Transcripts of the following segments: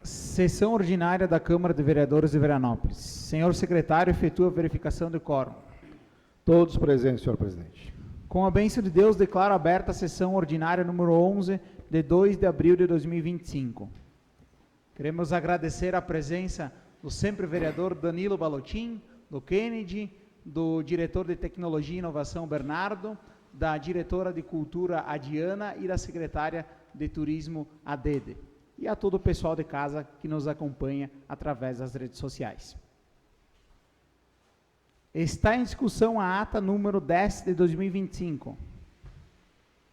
Sessão ordinária da Câmara de Vereadores de Veranópolis. Senhor secretário, efetua a verificação do quórum. Todos presentes, senhor presidente. Com a bênção de Deus, declaro aberta a sessão ordinária número 11, de 2 de abril de 2025. Queremos agradecer a presença do sempre vereador Danilo Balottin, do Kennedy, do diretor de Tecnologia e Inovação Bernardo, da diretora de Cultura a Diana e da secretária de Turismo a Dede. E a todo o pessoal de casa que nos acompanha através das redes sociais. Está em discussão a ata número 10 de 2025.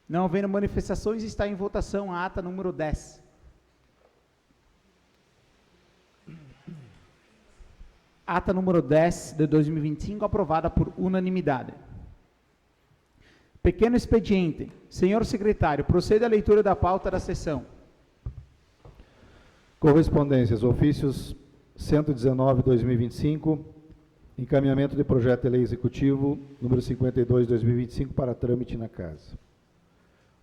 Não havendo manifestações, está em votação a ata número 10. Ata número 10 de 2025, aprovada por unanimidade. Pequeno expediente. Senhor secretário, proceda à leitura da pauta da sessão. Correspondências, ofícios 119/2025, encaminhamento de projeto de lei executivo número 52/2025 para trâmite na casa.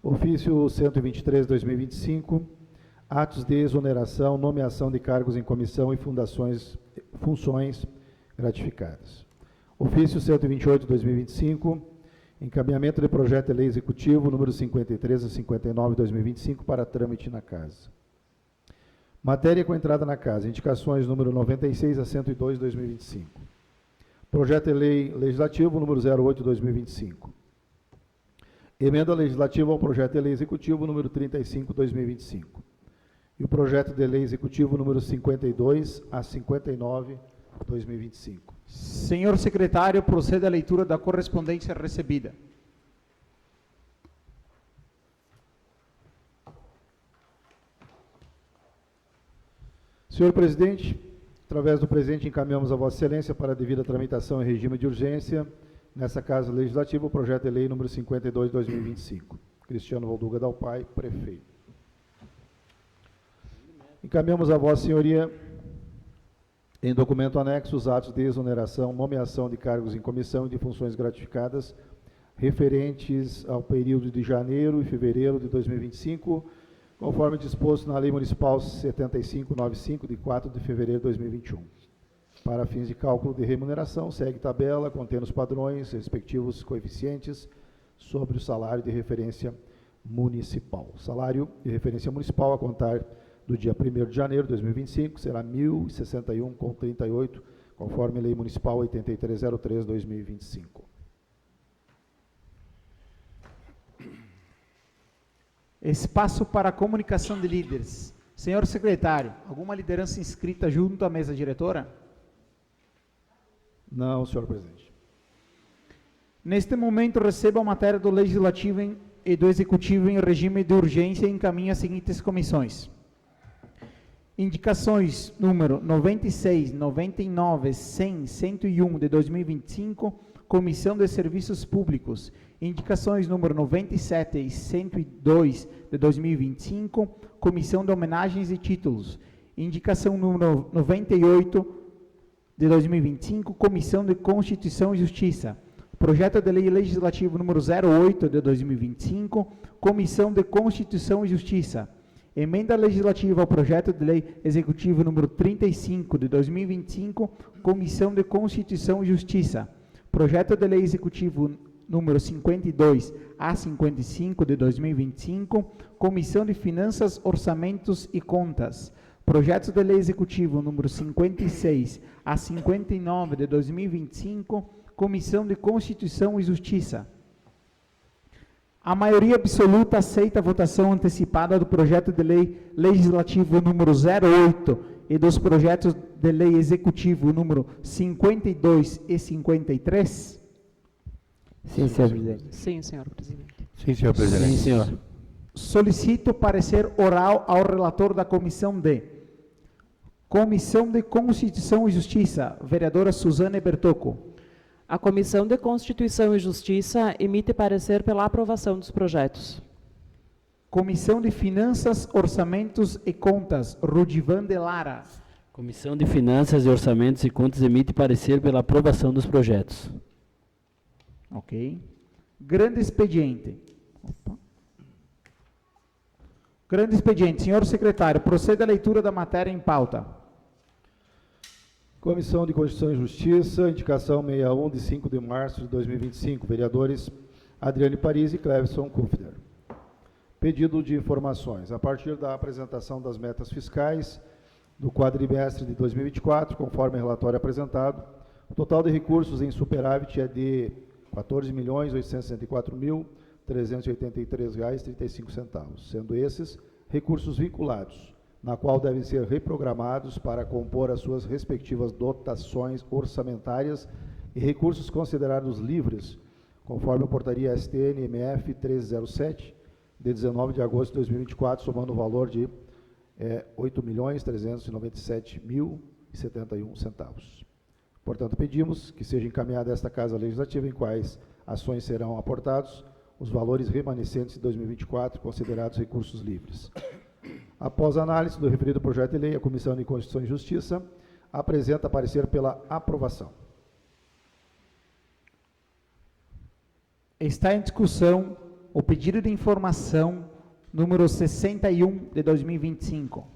Ofício 123/2025, atos de exoneração, nomeação de cargos em comissão e funções gratificadas. Ofício 128/2025, encaminhamento de projeto de lei executivo número 53 a 59/2025 para trâmite na casa. Matéria com entrada na casa, indicações número 96 a 102/2025. Projeto de lei legislativo número 08/2025. Emenda legislativa ao projeto de lei executivo número 35/2025. E o projeto de lei executivo número 52 a 59/2025. Senhor secretário, proceda à leitura da correspondência recebida. Senhor presidente, através do presente encaminhamos a Vossa Excelência para a devida tramitação em regime de urgência, nessa Casa Legislativa, o projeto de lei número 52/2025. Cristiano Valduga Dalpai, prefeito. Encaminhamos a Vossa Senhoria, em documento anexo, os atos de exoneração, nomeação de cargos em comissão e de funções gratificadas, referentes ao período de janeiro e fevereiro de 2025, conforme disposto na Lei Municipal 7595, de 4 de fevereiro de 2021. Para fins de cálculo de remuneração, segue tabela contendo os padrões, respectivos coeficientes, sobre o salário de referência municipal. O salário de referência municipal, a contar do dia 1º de janeiro de 2025, será R$ 1.061,38, conforme Lei Municipal 8303/2025. Espaço para comunicação de líderes. Senhor secretário, alguma liderança inscrita junto à mesa diretora? Não, senhor presidente. Neste momento, recebo a matéria do Legislativo e do Executivo em regime de urgência e encaminho as seguintes comissões. Indicações número 96, 99, 100, 101 de 2025, Comissão de Serviços Públicos. Indicações número 97 e 102 de 2025, Comissão de Homenagens e Títulos. Indicação número 98 de 2025, Comissão de Constituição e Justiça. Projeto de Lei Legislativo número 08 de 2025, Comissão de Constituição e Justiça. Emenda legislativa ao projeto de lei executivo número 35 de 2025, Comissão de Constituição e Justiça. Projeto de lei executivo número 52 a 55 de 2025, Comissão de Finanças, Orçamentos e Contas. Projeto de lei executivo número 56 a 59 de 2025, Comissão de Constituição e Justiça. A maioria absoluta aceita a votação antecipada do projeto de lei legislativo número 08 e dos projetos de lei executivo número 52 e 53? Sim, senhor presidente. Sim, senhor presidente. Sim, senhor presidente. Sim, senhor. Solicito parecer oral ao relator da Comissão de Constituição e Justiça, vereadora Suzane Bertocco. A Comissão de Constituição e Justiça emite parecer pela aprovação dos projetos. Comissão de Finanças, Orçamentos e Contas, Rudivan de Lara. Comissão de Finanças, Orçamentos e Contas emite parecer pela aprovação dos projetos. Ok. Grande expediente. Opa. Grande expediente. Senhor secretário, proceda a leitura da matéria em pauta. Comissão de Constituição e Justiça, indicação 61 de 5 de março de 2025. Vereadores Adriane Paris e Cleveson Kufner. Pedido de informações. A partir da apresentação das metas fiscais do quadrimestre de 2024, conforme o relatório apresentado, o total de recursos em superávit é de R$ 14.864.383,35, sendo esses recursos vinculados, na qual devem ser reprogramados para compor as suas respectivas dotações orçamentárias e recursos considerados livres, conforme a portaria STN-MF 1307, de 19 de agosto de 2024, somando o valor de R$ 8.397.071. Portanto, pedimos que seja encaminhada esta Casa Legislativa em quais ações serão aportados os valores remanescentes de 2024, considerados recursos livres. Após a análise do referido projeto de lei, a Comissão de Constituição e Justiça apresenta parecer pela aprovação. Está em discussão o pedido de informação número 61 de 2025.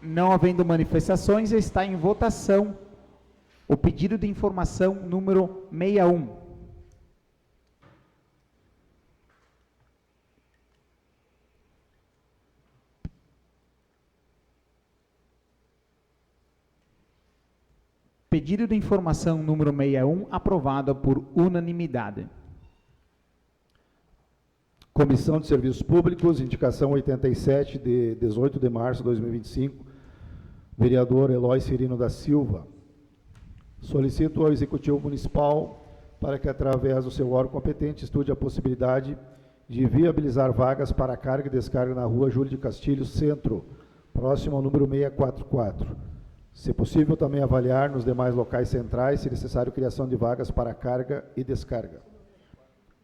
Não havendo manifestações, está em votação o pedido de informação número 61. Pedido de informação número 61, aprovado por unanimidade. Comissão de Serviços Públicos, indicação 87, de 18 de março de 2025, vereador Eloy Cirino da Silva. Solicito ao Executivo Municipal para que, através do seu órgão competente, estude a possibilidade de viabilizar vagas para carga e descarga na rua Júlio de Castilhos, Centro, próximo ao número 644. Se possível, também avaliar nos demais locais centrais, se necessário, criação de vagas para carga e descarga.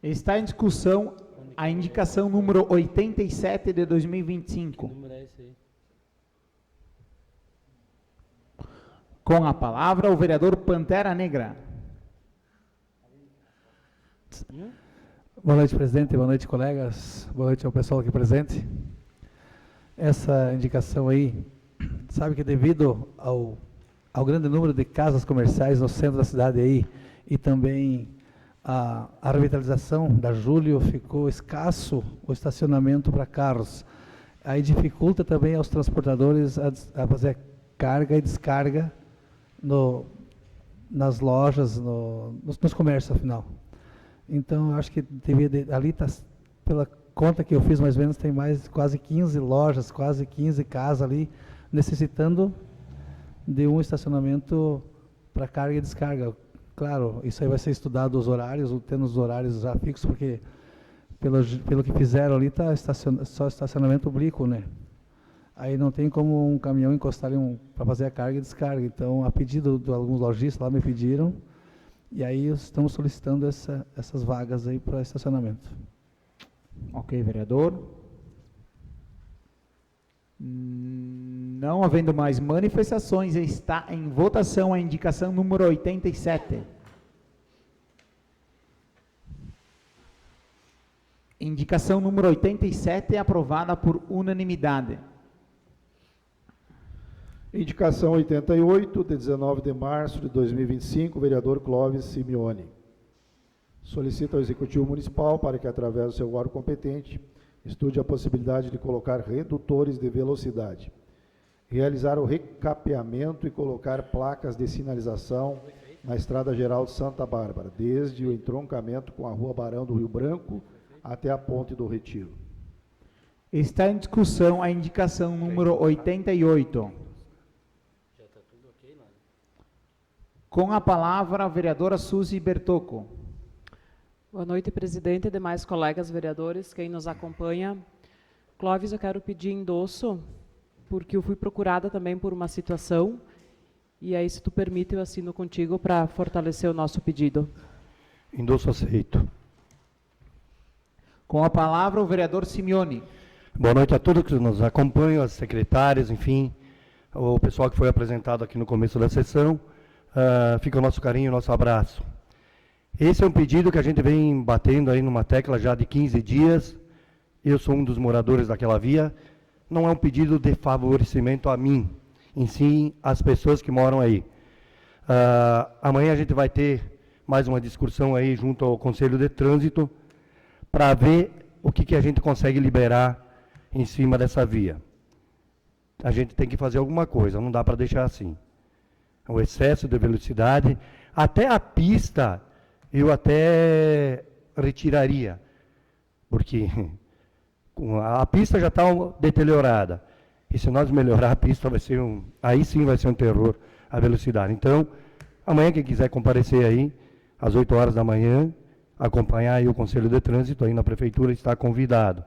Está em discussão a indicação número 87 de 2025. Que número é esse aí? Com a palavra, o vereador Pantera Negra. Boa noite, presidente. Boa noite, colegas. Boa noite ao pessoal aqui presente. Essa indicação aí, sabe que devido ao grande número de casas comerciais no centro da cidade aí, e também a revitalização da Júlio, ficou escasso o estacionamento para carros. Aí dificulta também aos transportadores a fazer carga e descarga nas lojas, nos comércios, afinal. Então, eu acho que ali está, pela conta que eu fiz, mais ou menos, tem mais quase 15 lojas, quase 15 casas ali, necessitando de um estacionamento para carga e descarga. Claro, isso aí vai ser estudado os horários, tendo os horários já fixos, porque pelo que fizeram ali está só estacionamento oblíquo, né? Aí não tem como um caminhão encostar ali para fazer a carga e descarga. Então, a pedido de alguns lojistas lá me pediram, e aí estamos solicitando essas vagas aí para estacionamento. Ok, vereador. Não havendo mais manifestações, está em votação a indicação número 87. Indicação número 87 é aprovada por unanimidade. Indicação 88, de 19 de março de 2025, vereador Clóvis Simeone. Solicita ao Executivo Municipal para que, através do seu órgão competente, estude a possibilidade de colocar redutores de velocidade, realizar o recapeamento e colocar placas de sinalização na Estrada Geral de Santa Bárbara, desde o entroncamento com a Rua Barão do Rio Branco até a Ponte do Retiro. Está em discussão a indicação número 88. Com a palavra, a vereadora Suzy Bertocco. Boa noite, presidente e demais colegas vereadores, quem nos acompanha. Clóvis, eu quero pedir endosso, porque eu fui procurada também por uma situação, e aí, se tu permite, eu assino contigo para fortalecer o nosso pedido. Endosso aceito. Com a palavra, o vereador Simeone. Boa noite a todos que nos acompanham, as secretárias, enfim, o pessoal que foi apresentado aqui no começo da sessão. fica o nosso carinho, o nosso abraço. Esse é um pedido que a gente vem batendo aí numa tecla já de 15 dias. Eu sou um dos moradores daquela via. Não é um pedido de favorecimento a mim, em si as pessoas que moram aí. Amanhã a gente vai ter mais uma discussão aí junto ao Conselho de Trânsito para ver o que a gente consegue liberar em cima dessa via. A gente tem que fazer alguma coisa, não dá para deixar assim. O excesso de velocidade, até a pista eu até retiraria, porque a pista já está deteriorada. E se nós melhorar a pista, vai ser aí sim vai ser um terror a velocidade. Então, amanhã quem quiser comparecer aí, às 8 horas da manhã, acompanhar aí o Conselho de Trânsito aí na Prefeitura, está convidado.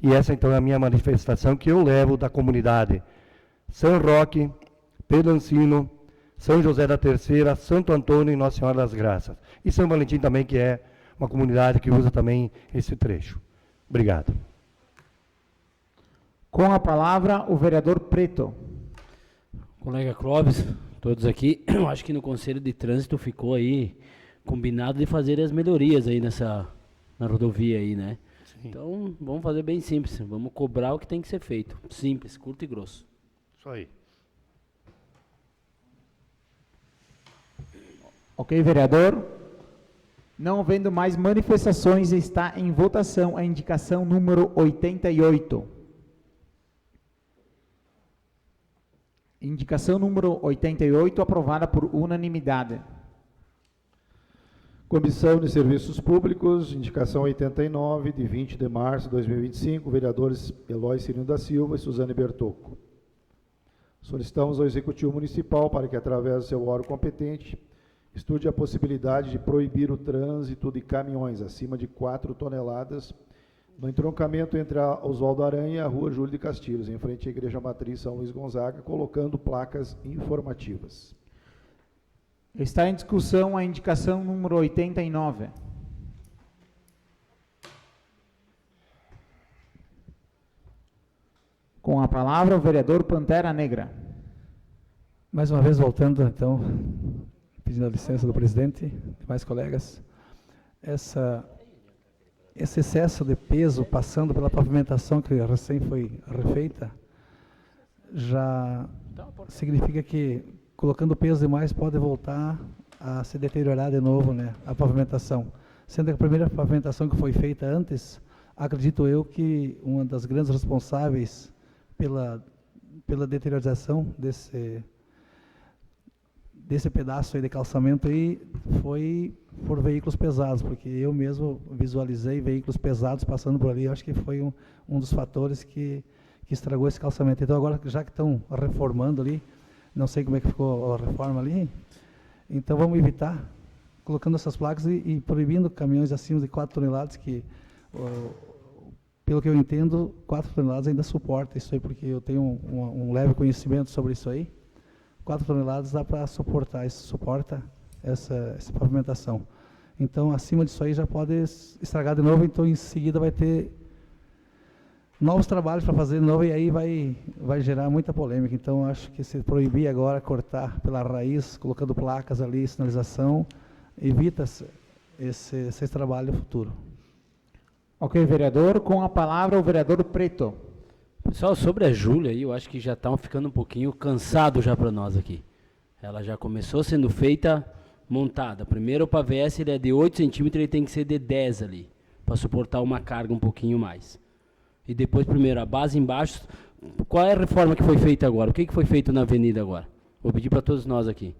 E essa então é a minha manifestação que eu levo da comunidade São Roque, Pedancino, São José da Terceira, Santo Antônio e Nossa Senhora das Graças. E São Valentim também, que é uma comunidade que usa também esse trecho. Obrigado. Com a palavra, o vereador Preto. Colega Clóvis, todos aqui, eu acho que no Conselho de Trânsito ficou aí combinado de fazer as melhorias aí na rodovia aí, né? Sim. Então, vamos fazer bem simples, vamos cobrar o que tem que ser feito. Simples, curto e grosso. Isso aí. Ok, vereador? Não havendo mais manifestações, está em votação a indicação número 88. Indicação número 88, aprovada por unanimidade. Comissão de Serviços Públicos, indicação 89, de 20 de março de 2025, vereadores Eloy Cirino da Silva e Suzane Bertocco. Solicitamos ao Executivo Municipal para que, através do seu órgão competente, estude a possibilidade de proibir o trânsito de caminhões acima de 4 toneladas no entroncamento entre a Oswaldo Aranha e a Rua Júlio de Castilhos, em frente à Igreja Matriz São Luís Gonzaga, colocando placas informativas. Está em discussão a indicação número 89. Com a palavra, o vereador Pantera Negra. Mais uma vez, voltando, então, pedindo a licença do presidente, demais colegas, esse excesso de peso passando pela pavimentação que recém foi refeita, já significa que, colocando peso demais, pode voltar a se deteriorar de novo, né, a pavimentação. Sendo que a primeira pavimentação que foi feita antes, acredito eu que uma das grandes responsáveis pela deteriorização desse pedaço aí de calçamento aí foi por veículos pesados, porque eu mesmo visualizei veículos pesados passando por ali. Eu acho que foi um dos fatores que estragou esse calçamento. Então agora, já que estão reformando ali, não sei como é que ficou a reforma ali, então vamos evitar, colocando essas placas e proibindo caminhões acima de 4 toneladas, que, pelo que eu entendo, 4 toneladas ainda suporta isso aí, porque eu tenho um leve conhecimento sobre isso aí. 4 toneladas dá para suportar, isso suporta essa pavimentação. Então, acima disso aí já pode estragar de novo, então em seguida vai ter novos trabalhos para fazer de novo, e aí vai gerar muita polêmica. Então, acho que se proibir agora, cortar pela raiz, colocando placas ali, sinalização, evita esse trabalho futuro. Ok, vereador. Com a palavra, o vereador Preto. Pessoal, sobre a Júlia aí, eu acho que já estão ficando um pouquinho cansado já para nós aqui. Ela já começou sendo feita, montada. Primeiro o pavés, ele é de 8 centímetros, ele tem que ser de 10 ali, para suportar uma carga um pouquinho mais. E depois, primeiro, a base embaixo. Qual é a reforma que foi feita agora? O que foi feito na avenida agora? Vou pedir para todos nós aqui.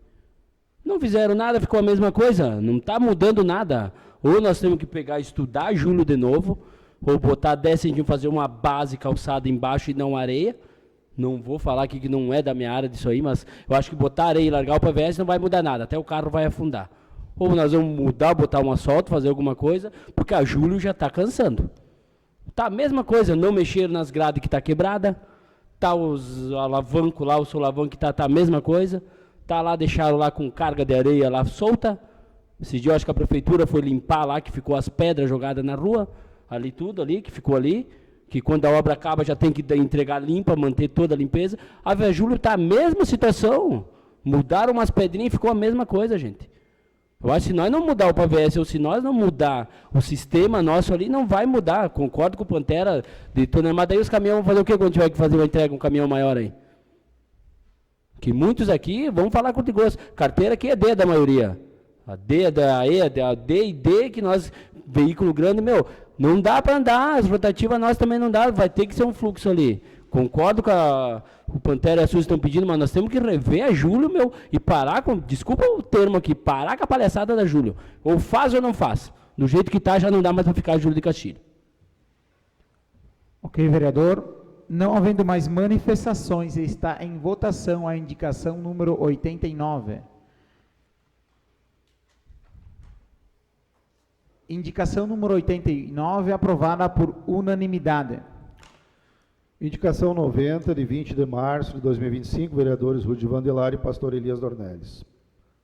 Não fizeram nada, ficou a mesma coisa, não está mudando nada. Ou nós temos que pegar e estudar Júlio de novo, ou botar 10 centímetros, fazer uma base calçada embaixo e não areia. Não vou falar aqui que não é da minha área disso aí, mas eu acho que botar areia e largar o PVS não vai mudar nada, até o carro vai afundar. Ou nós vamos mudar, botar um asfalto, fazer alguma coisa, porque a Júlio já está cansando. Tá a mesma coisa, não mexer nas grades que está quebrada, tá os alavancos lá, o solavanco que tá a mesma coisa, tá lá, deixaram lá com carga de areia lá solta. Esse dia eu acho que a prefeitura foi limpar lá, que ficou as pedras jogadas na rua, ali tudo ali, que ficou ali, que quando a obra acaba já tem que entregar limpa, manter toda a limpeza. A Via Júlio está a mesma situação, Mudaram umas pedrinhas e ficou a mesma coisa, gente. Eu acho que se nós não mudar o PVS ou se nós não mudar o sistema nosso ali, não vai mudar. Concordo com o Pantera de tonelada. Mas daí os caminhões vão fazer o quê quando tiver que fazer uma entrega, um caminhão maior aí? Que muitos aqui, vamos falar com o gosto. Carteira aqui é D da maioria. A D, da E, a D e D, que nós, veículo grande, meu, não dá para andar, as rotativas nós também não dá, vai ter que ser um fluxo ali. Concordo com o Pantera e a Suzy estão pedindo, mas nós temos que rever a Júlio, meu, e parar com, desculpa o termo aqui, parar com a palhaçada da Júlio. Ou faz ou não faz. Do jeito que está, já não dá mais para ficar Júlio de Castilho. Ok, vereador. Não havendo mais manifestações, está em votação a indicação número 89. Indicação número 89, aprovada por unanimidade. Indicação 90, de 20 de março de 2025, vereadores Rudy Vandelar e pastor Elias Dornelles.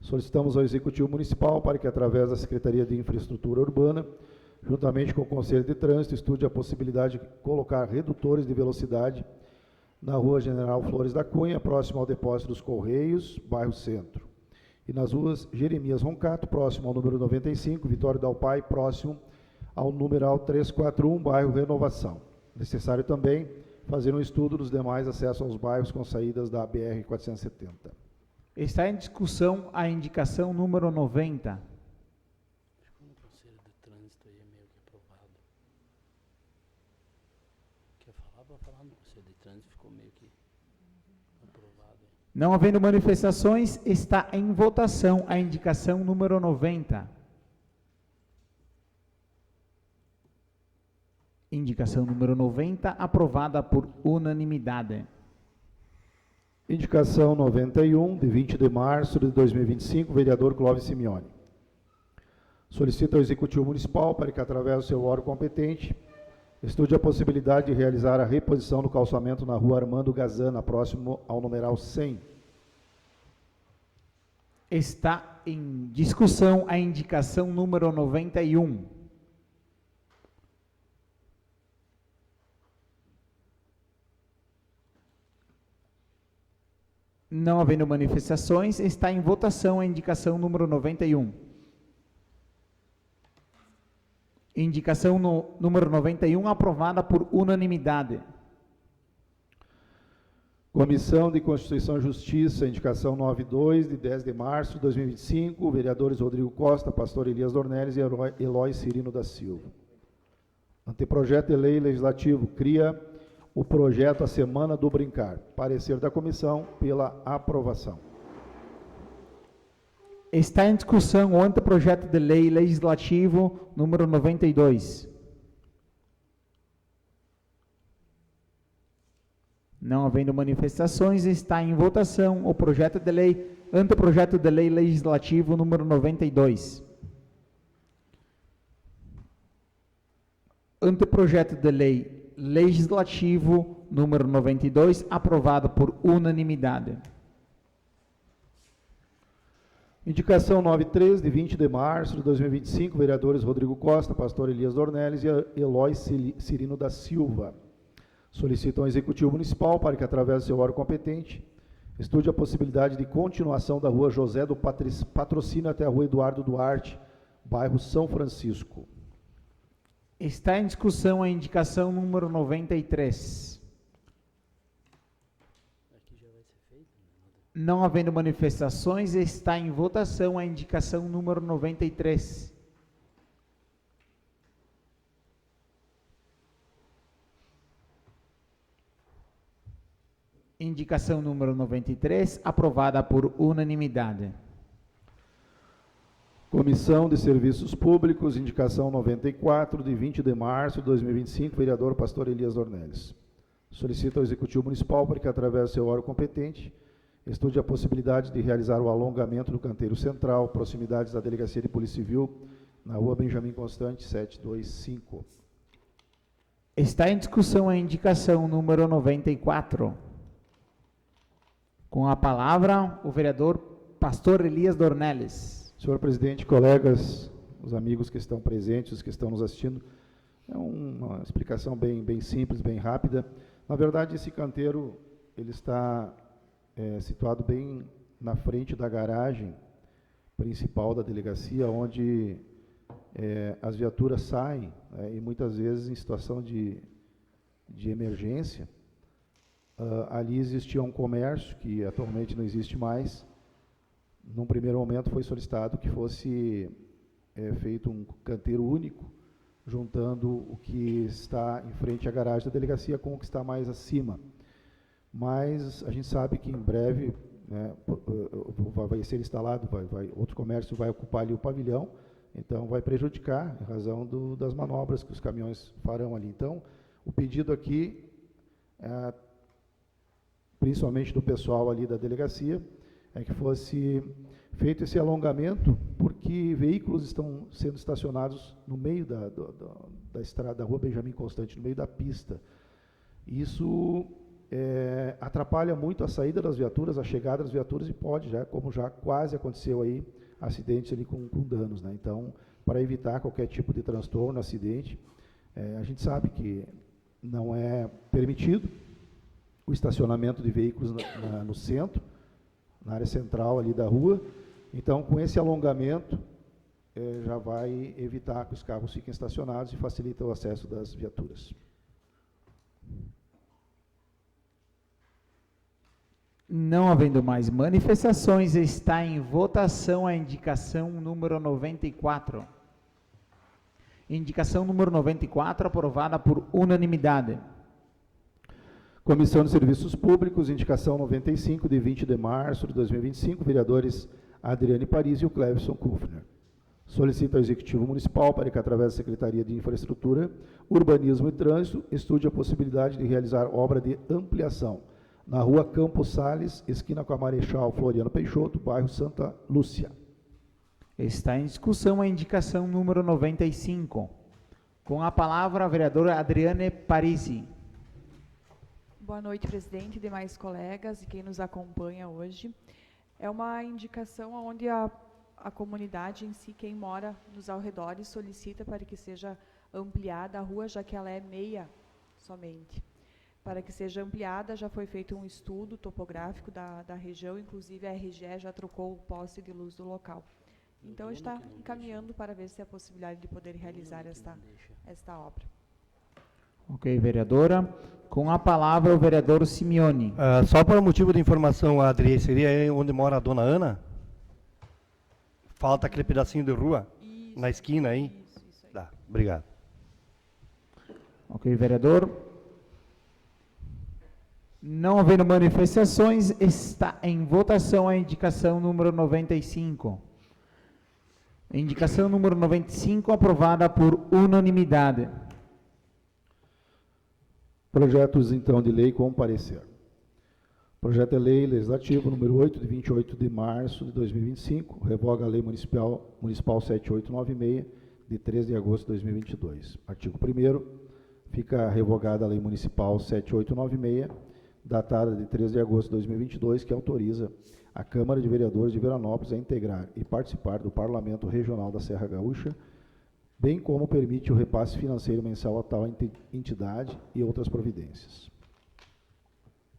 Solicitamos ao Executivo Municipal para que, através da Secretaria de Infraestrutura Urbana, juntamente com o Conselho de Trânsito, estude a possibilidade de colocar redutores de velocidade na Rua General Flores da Cunha, próximo ao depósito dos Correios, bairro Centro. E nas ruas Jeremias Roncato, próximo ao número 95, Vitório Dalpai, próximo ao numeral 341, bairro Renovação. Necessário também fazer um estudo dos demais acessos aos bairros com saídas da BR-470. Está em discussão a indicação número 90. O Conselho de Trânsito aí é meio que aprovado. Quer falar? Para falar no Conselho de Trânsito ficou meio que aprovado. Não havendo manifestações, está em votação a indicação número 90. Indicação número 90, aprovada por unanimidade. Indicação 91, de 20 de março de 2025, vereador Clóvis Simeone. Solicita ao Executivo Municipal para que, através do seu órgão competente, estude a possibilidade de realizar a reposição do calçamento na rua Armando Gazana, próximo ao numeral 100. Está em discussão a indicação número 91. Não havendo manifestações, está em votação a indicação número 91. Indicação número 91, aprovada por unanimidade. Comissão de Constituição e Justiça, indicação 92, de 10 de março de 2025, vereadores Rodrigo Costa, pastor Elias Dornelles e Eloy Cirino da Silva. Anteprojeto de lei legislativo cria o projeto A Semana do Brincar. Parecer da comissão pela aprovação. Está em discussão o anteprojeto de lei legislativo número 92. Não havendo manifestações, está em votação o projeto de lei, anteprojeto de lei legislativo número 92. Anteprojeto de lei legislativo número 92, aprovado por unanimidade. Indicação 93, de 20 de março de 2025, vereadores Rodrigo Costa, pastor Elias Dornelles e Eloy Cirino da Silva. Solicitam ao Executivo Municipal para que, através do seu órgão competente, estude a possibilidade de continuação da rua José do Patrocínio até a rua Eduardo Duarte, bairro São Francisco. Está em discussão a indicação número 93. Não havendo manifestações, está em votação a indicação número 93. Indicação número 93, aprovada por unanimidade. Comissão de Serviços Públicos, indicação 94, de 20 de março de 2025, vereador pastor Elias Dornelles. Solicita ao Executivo Municipal para que, através do seu órgão competente, estude a possibilidade de realizar o alongamento do canteiro central, proximidades da Delegacia de Polícia Civil, na rua Benjamin Constante, 725. Está em discussão a indicação número 94. Com a palavra, o vereador pastor Elias Dornelles. Senhor presidente, colegas, os amigos que estão presentes, os que estão nos assistindo, é uma explicação bem simples, bem rápida. Na verdade, esse canteiro ele está situado bem na frente da garagem principal da delegacia, onde as viaturas saem, e muitas vezes em situação de emergência. Ali existia um comércio, que atualmente não existe mais. Num primeiro momento foi solicitado que fosse feito um canteiro único, juntando o que está em frente à garagem da delegacia com o que está mais acima. Mas a gente sabe que em breve, né, vai ser instalado, outro comércio vai ocupar ali o pavilhão, então vai prejudicar em razão das manobras que os caminhões farão ali. Então, o pedido aqui, principalmente do pessoal ali da delegacia, é que fosse feito esse alongamento, porque veículos estão sendo estacionados no meio da estrada, da Rua Benjamin Constante, no meio da pista. Isso atrapalha muito a saída das viaturas, a chegada das viaturas, e pode, como já quase aconteceu aí, acidentes ali com danos, né? Então, para evitar qualquer tipo de transtorno, acidente, a gente sabe que não é permitido o estacionamento de veículos no centro, na área central ali da rua. Então, com esse alongamento, já vai evitar que os carros fiquem estacionados e facilita o acesso das viaturas. Não havendo mais manifestações, está em votação a indicação número 94. Indicação número 94, aprovada por unanimidade. Comissão de Serviços Públicos, indicação 95, de 20 de março de 2025, vereadores Adriane Paris e o Clevison Kufner. Solicita ao Executivo Municipal para que, através da Secretaria de Infraestrutura, Urbanismo e Trânsito, estude a possibilidade de realizar obra de ampliação na Rua Campos Sales, esquina com a Marechal Floriano Peixoto, bairro Santa Lúcia. Está em discussão a indicação número 95. Com a palavra, a vereadora Adriane Parisi. Boa noite, presidente, demais colegas e quem nos acompanha hoje. É uma indicação onde a comunidade em si, quem mora nos arredores, solicita para que seja ampliada a rua, já que ela é meia somente. Para que seja ampliada, já foi feito um estudo topográfico da região, inclusive a RGE já trocou o poste de luz do local. Então, está encaminhando para ver se há possibilidade de poder realizar esta obra. Ok, vereadora. Com a palavra, o vereador Simeone. Só para motivo de informação, Adri, seria aí onde mora a dona Ana? Falta aquele pedacinho de rua? Isso, na esquina aí? Isso aí. Tá, obrigado. Ok, vereador. Não havendo manifestações, está em votação a indicação número 95. Indicação número 95, aprovada por unanimidade. Projetos, então, de lei com parecer. Projeto de lei legislativo número 8, de 28 de março de 2025, revoga a lei municipal 7896, de 3 de agosto de 2022. Artigo 1º, fica revogada a lei municipal 7896, datada de 3 de agosto de 2022, que autoriza a Câmara de Vereadores de Veranópolis a integrar e participar do Parlamento Regional da Serra Gaúcha, bem como permite o repasse financeiro mensal a tal entidade e outras providências.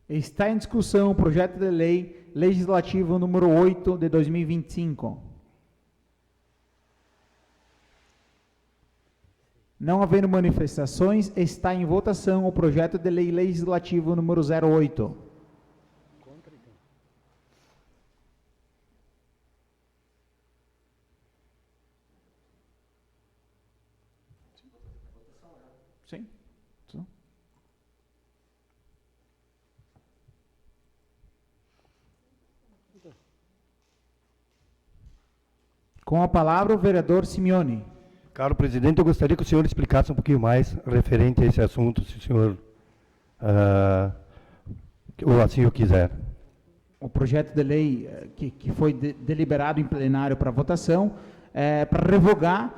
Está em discussão o projeto de lei legislativo número 8 de 2025. Não havendo manifestações, está em votação o projeto de lei legislativo número 08. Sim. Com a palavra, o vereador Simeone. Caro presidente, eu gostaria que o senhor explicasse um pouquinho mais referente a esse assunto, se o senhor ou assim o quiser. O projeto de lei que foi deliberado em plenário para votação é para revogar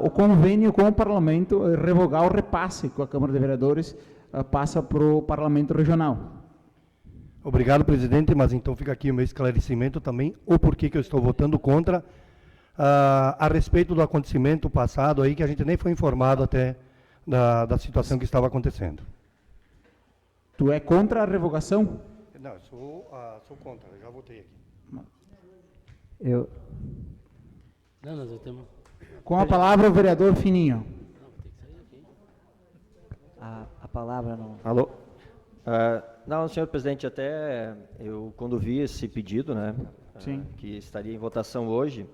o convênio com o Parlamento, revogar o repasse que a Câmara de Vereadores passa para o Parlamento Regional. Obrigado, presidente, mas então fica aqui o meu esclarecimento também, o porquê que eu estou votando contra, a respeito do acontecimento passado aí, que a gente nem foi informado até da situação que estava acontecendo. Tu é contra a revogação? Não, eu sou contra, eu já votei aqui. Eu, Não, nós temos... Com a palavra, o vereador Fininho. a palavra não... Alô? Não, senhor presidente, até eu, quando vi esse pedido, né, Sim. que estaria em votação hoje,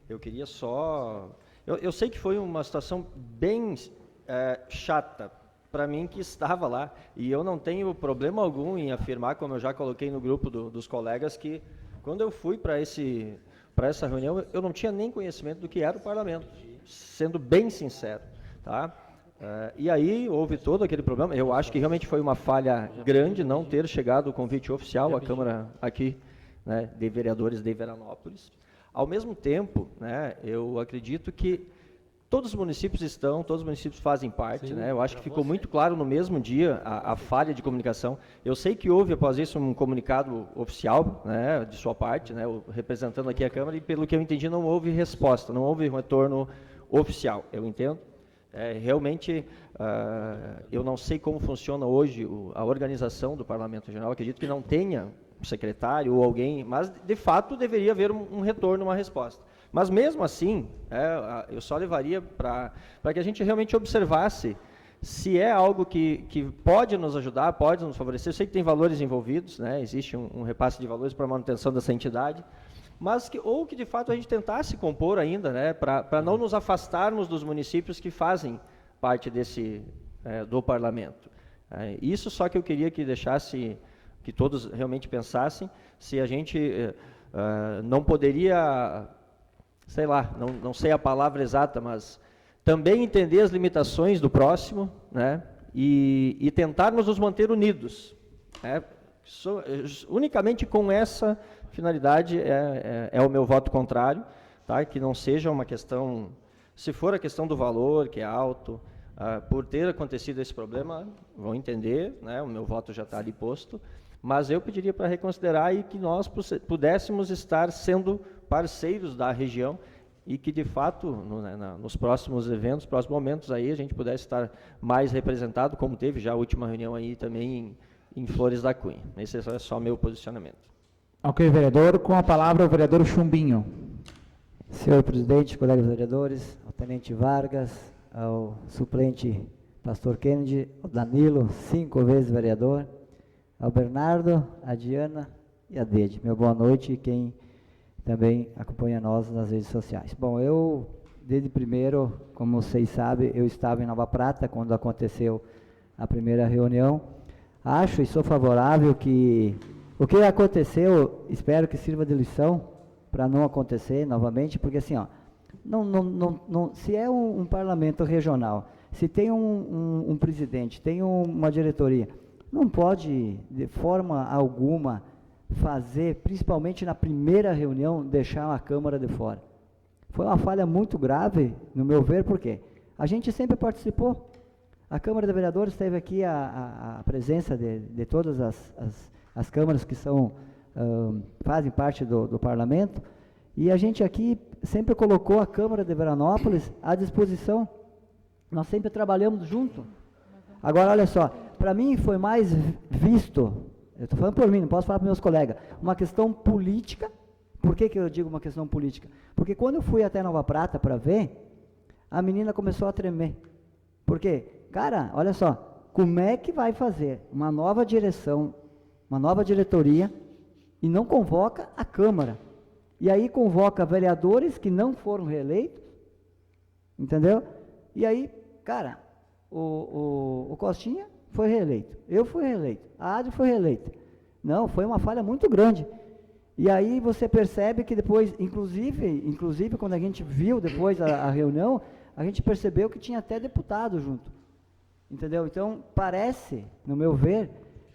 eu queria só... Eu sei que foi uma situação bem chata para mim que estava lá, e eu não tenho problema algum em afirmar, como eu já coloquei no grupo dos colegas, que quando eu fui para essa reunião, eu não tinha nem conhecimento do que era o parlamento, sendo bem sincero, tá? E aí houve todo aquele problema. Eu acho que realmente foi uma falha grande não ter chegado o convite oficial à Câmara aqui, né, de Vereadores de Veranópolis. Ao mesmo tempo, né, eu acredito que todos os municípios fazem parte, Sim, né? Eu acho que ficou muito claro no mesmo dia a falha de comunicação. Eu sei que houve, após isso, um comunicado oficial, né, de sua parte, né, representando aqui a Câmara, e pelo que eu entendi não houve resposta, não houve retorno oficial, eu entendo. Realmente, eu não sei como funciona hoje a organização do Parlamento Regional, acredito que não tenha um secretário ou alguém, mas de fato deveria haver um retorno, uma resposta. Mas mesmo assim, eu só levaria para que a gente realmente observasse se é algo que pode nos ajudar, pode nos favorecer. Eu sei que tem valores envolvidos, né? Existe um repasse de valores para a manutenção dessa entidade, mas que de fato a gente tentasse compor ainda, né? Para não nos afastarmos dos municípios que fazem parte do parlamento. Isso só que eu queria que deixasse, que todos realmente pensassem, se a gente não poderia... sei lá, não sei a palavra exata, mas também entender as limitações do próximo, né, e tentarmos nos manter unidos. Né, unicamente com essa finalidade é o meu voto contrário, tá, que não seja uma questão, se for a questão do valor, que é alto, por ter acontecido esse problema, vão entender, né, o meu voto já está ali posto, mas eu pediria para reconsiderar e que nós pudéssemos estar sendo parceiros da região e que, de fato, nos próximos eventos, próximos momentos, aí a gente pudesse estar mais representado, como teve já a última reunião aí também em Flores da Cunha. Esse é só meu posicionamento. Ok, vereador. Com a palavra, o vereador Chumbinho. Senhor presidente, colegas vereadores, ao tenente Vargas, ao suplente pastor Kennedy, ao Danilo, 5 vezes vereador, ao Bernardo, a Diana e a Dede. Meu boa noite e quem também acompanha nós nas redes sociais. Bom, eu, desde primeiro, como vocês sabem, eu estava em Nova Prata quando aconteceu a primeira reunião. Acho e sou favorável que o que aconteceu, espero que sirva de lição para não acontecer novamente, porque assim, ó, se é um parlamento regional, se tem um presidente, tem uma diretoria, não pode, de forma alguma, fazer, principalmente na primeira reunião, deixar a Câmara de fora. Foi uma falha muito grave, no meu ver, porque a gente sempre participou. A Câmara de Vereadores teve aqui a presença de todas as câmaras que fazem parte do parlamento, e a gente aqui sempre colocou a Câmara de Veranópolis à disposição. Nós sempre trabalhamos junto. Agora, olha só, para mim foi mais visto, eu estou falando por mim, não posso falar para meus colegas, uma questão política. Por que eu digo uma questão política? Porque quando eu fui até Nova Prata para ver, a menina começou a tremer. Por quê? Cara, olha só, como é que vai fazer uma nova direção, uma nova diretoria, e não convoca a Câmara? E aí convoca vereadores que não foram reeleitos, entendeu? E aí, cara, o Costinha foi reeleito, eu fui reeleito, a Adri foi reeleita. Não, foi uma falha muito grande. E aí você percebe que depois, inclusive quando a gente viu depois a reunião, a gente percebeu que tinha até deputado junto, entendeu? Então, parece, no meu ver,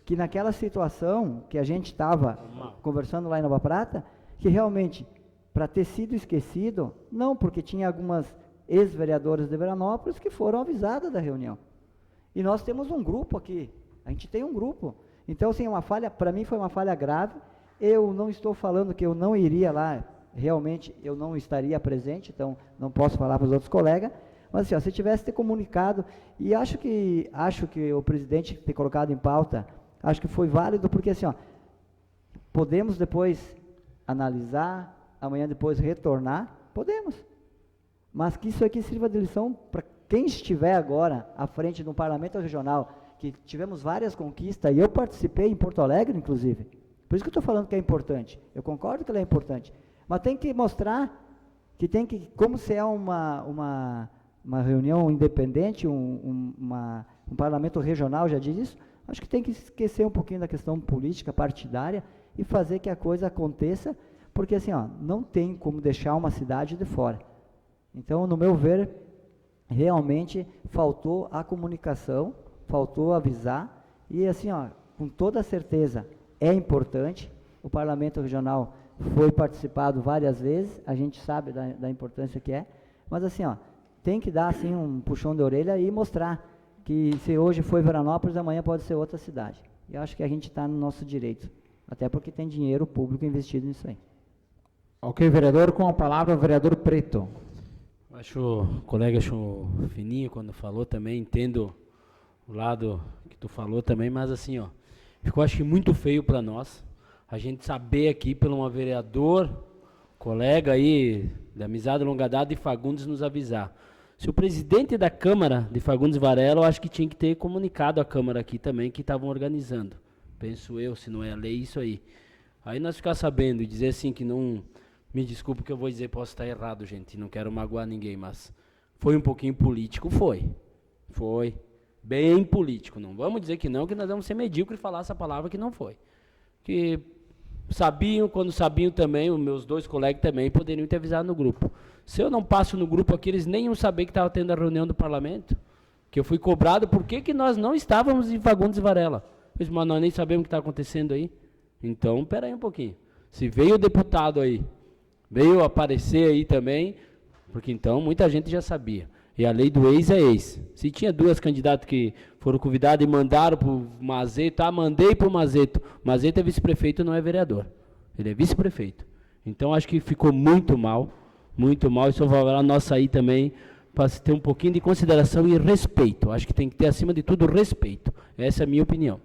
que naquela situação que a gente estava conversando lá em Nova Prata, que realmente, para ter sido esquecido, não, porque tinha algumas ex-vereadoras de Veranópolis que foram avisadas da reunião. E nós temos um grupo aqui, a gente tem um grupo. Então, assim, uma falha, para mim foi uma falha grave. Eu não estou falando que eu não iria lá, realmente eu não estaria presente, então não posso falar para os outros colegas, mas assim, ó, se tivesse ter comunicado, e acho que o presidente ter colocado em pauta, acho que foi válido, porque assim, ó, podemos depois analisar, amanhã depois retornar, podemos. Mas que isso aqui sirva de lição para quem estiver agora à frente do Parlamento Regional, que tivemos várias conquistas, e eu participei em Porto Alegre, inclusive. Por isso que eu estou falando que é importante. Eu concordo que ela é importante. Mas tem que mostrar que tem que, como se é uma reunião independente, um parlamento regional já diz isso, acho que tem que esquecer um pouquinho da questão política, partidária, e fazer que a coisa aconteça, porque assim, ó, não tem como deixar uma cidade de fora. Então, no meu ver, realmente faltou a comunicação, faltou avisar, e assim, ó, com toda certeza é importante, o Parlamento Regional foi participado várias vezes, a gente sabe da importância que é, mas assim, ó, tem que dar assim um puxão de orelha e mostrar que se hoje foi Veranópolis, amanhã pode ser outra cidade. E eu acho que a gente está no nosso direito, até porque tem dinheiro público investido nisso aí. Ok, vereador, com a palavra o vereador Preto. O colega achou fininho quando falou também, entendo o lado que tu falou também, mas assim, ó, ficou acho que muito feio para nós, a gente saber aqui pelo um vereador, colega aí, da amizade longa data de Fagundes nos avisar. Se o presidente da Câmara de Fagundes Varela, eu acho que tinha que ter comunicado à Câmara aqui também, que estavam organizando. Penso eu, se não é lei, isso aí. Aí nós ficar sabendo e dizer assim que não... Me desculpe que eu vou dizer, posso estar errado, gente, não quero magoar ninguém, mas foi um pouquinho político, foi. Foi. Bem político. Não vamos dizer que não, que nós vamos ser medíocres e falar essa palavra que não foi. Que sabiam, quando sabiam também, os meus dois colegas também poderiam ter avisado no grupo. Se eu não passo no grupo aqui, eles nem iam saber que estava tendo a reunião do parlamento, que eu fui cobrado, por que nós não estávamos em Fagundes e Varela? Mas nós nem sabemos o que está acontecendo aí. Então, espera aí um pouquinho. Se veio o deputado aí, veio aparecer aí também, porque então muita gente já sabia. E a lei do ex é ex. Se tinha duas candidatas que foram convidadas e mandaram para o Mazeto, mandei para o Mazeto. Mazeto é vice-prefeito, não é vereador. Ele é vice-prefeito. Então acho que ficou muito mal, e só vai lá nós sair também para ter um pouquinho de consideração e respeito. Acho que tem que ter acima de tudo respeito. Essa é a minha opinião.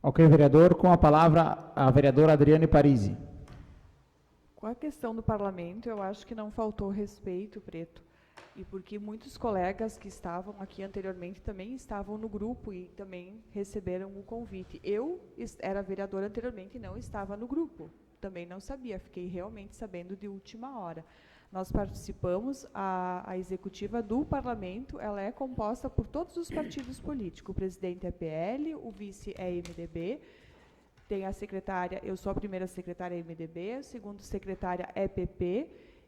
Ok, vereador, com a palavra a vereadora Adriane Parisi. Com a questão do parlamento, eu acho que não faltou respeito, Preto, e porque muitos colegas que estavam aqui anteriormente também estavam no grupo e também receberam o convite. Eu era vereadora anteriormente e não estava no grupo, também não sabia, fiquei realmente sabendo de última hora. Nós participamos, a executiva do parlamento, ela é composta por todos os partidos políticos, o presidente é PL, o vice é MDB, tem a secretária, eu sou a primeira secretária MDB, a segunda secretária é PP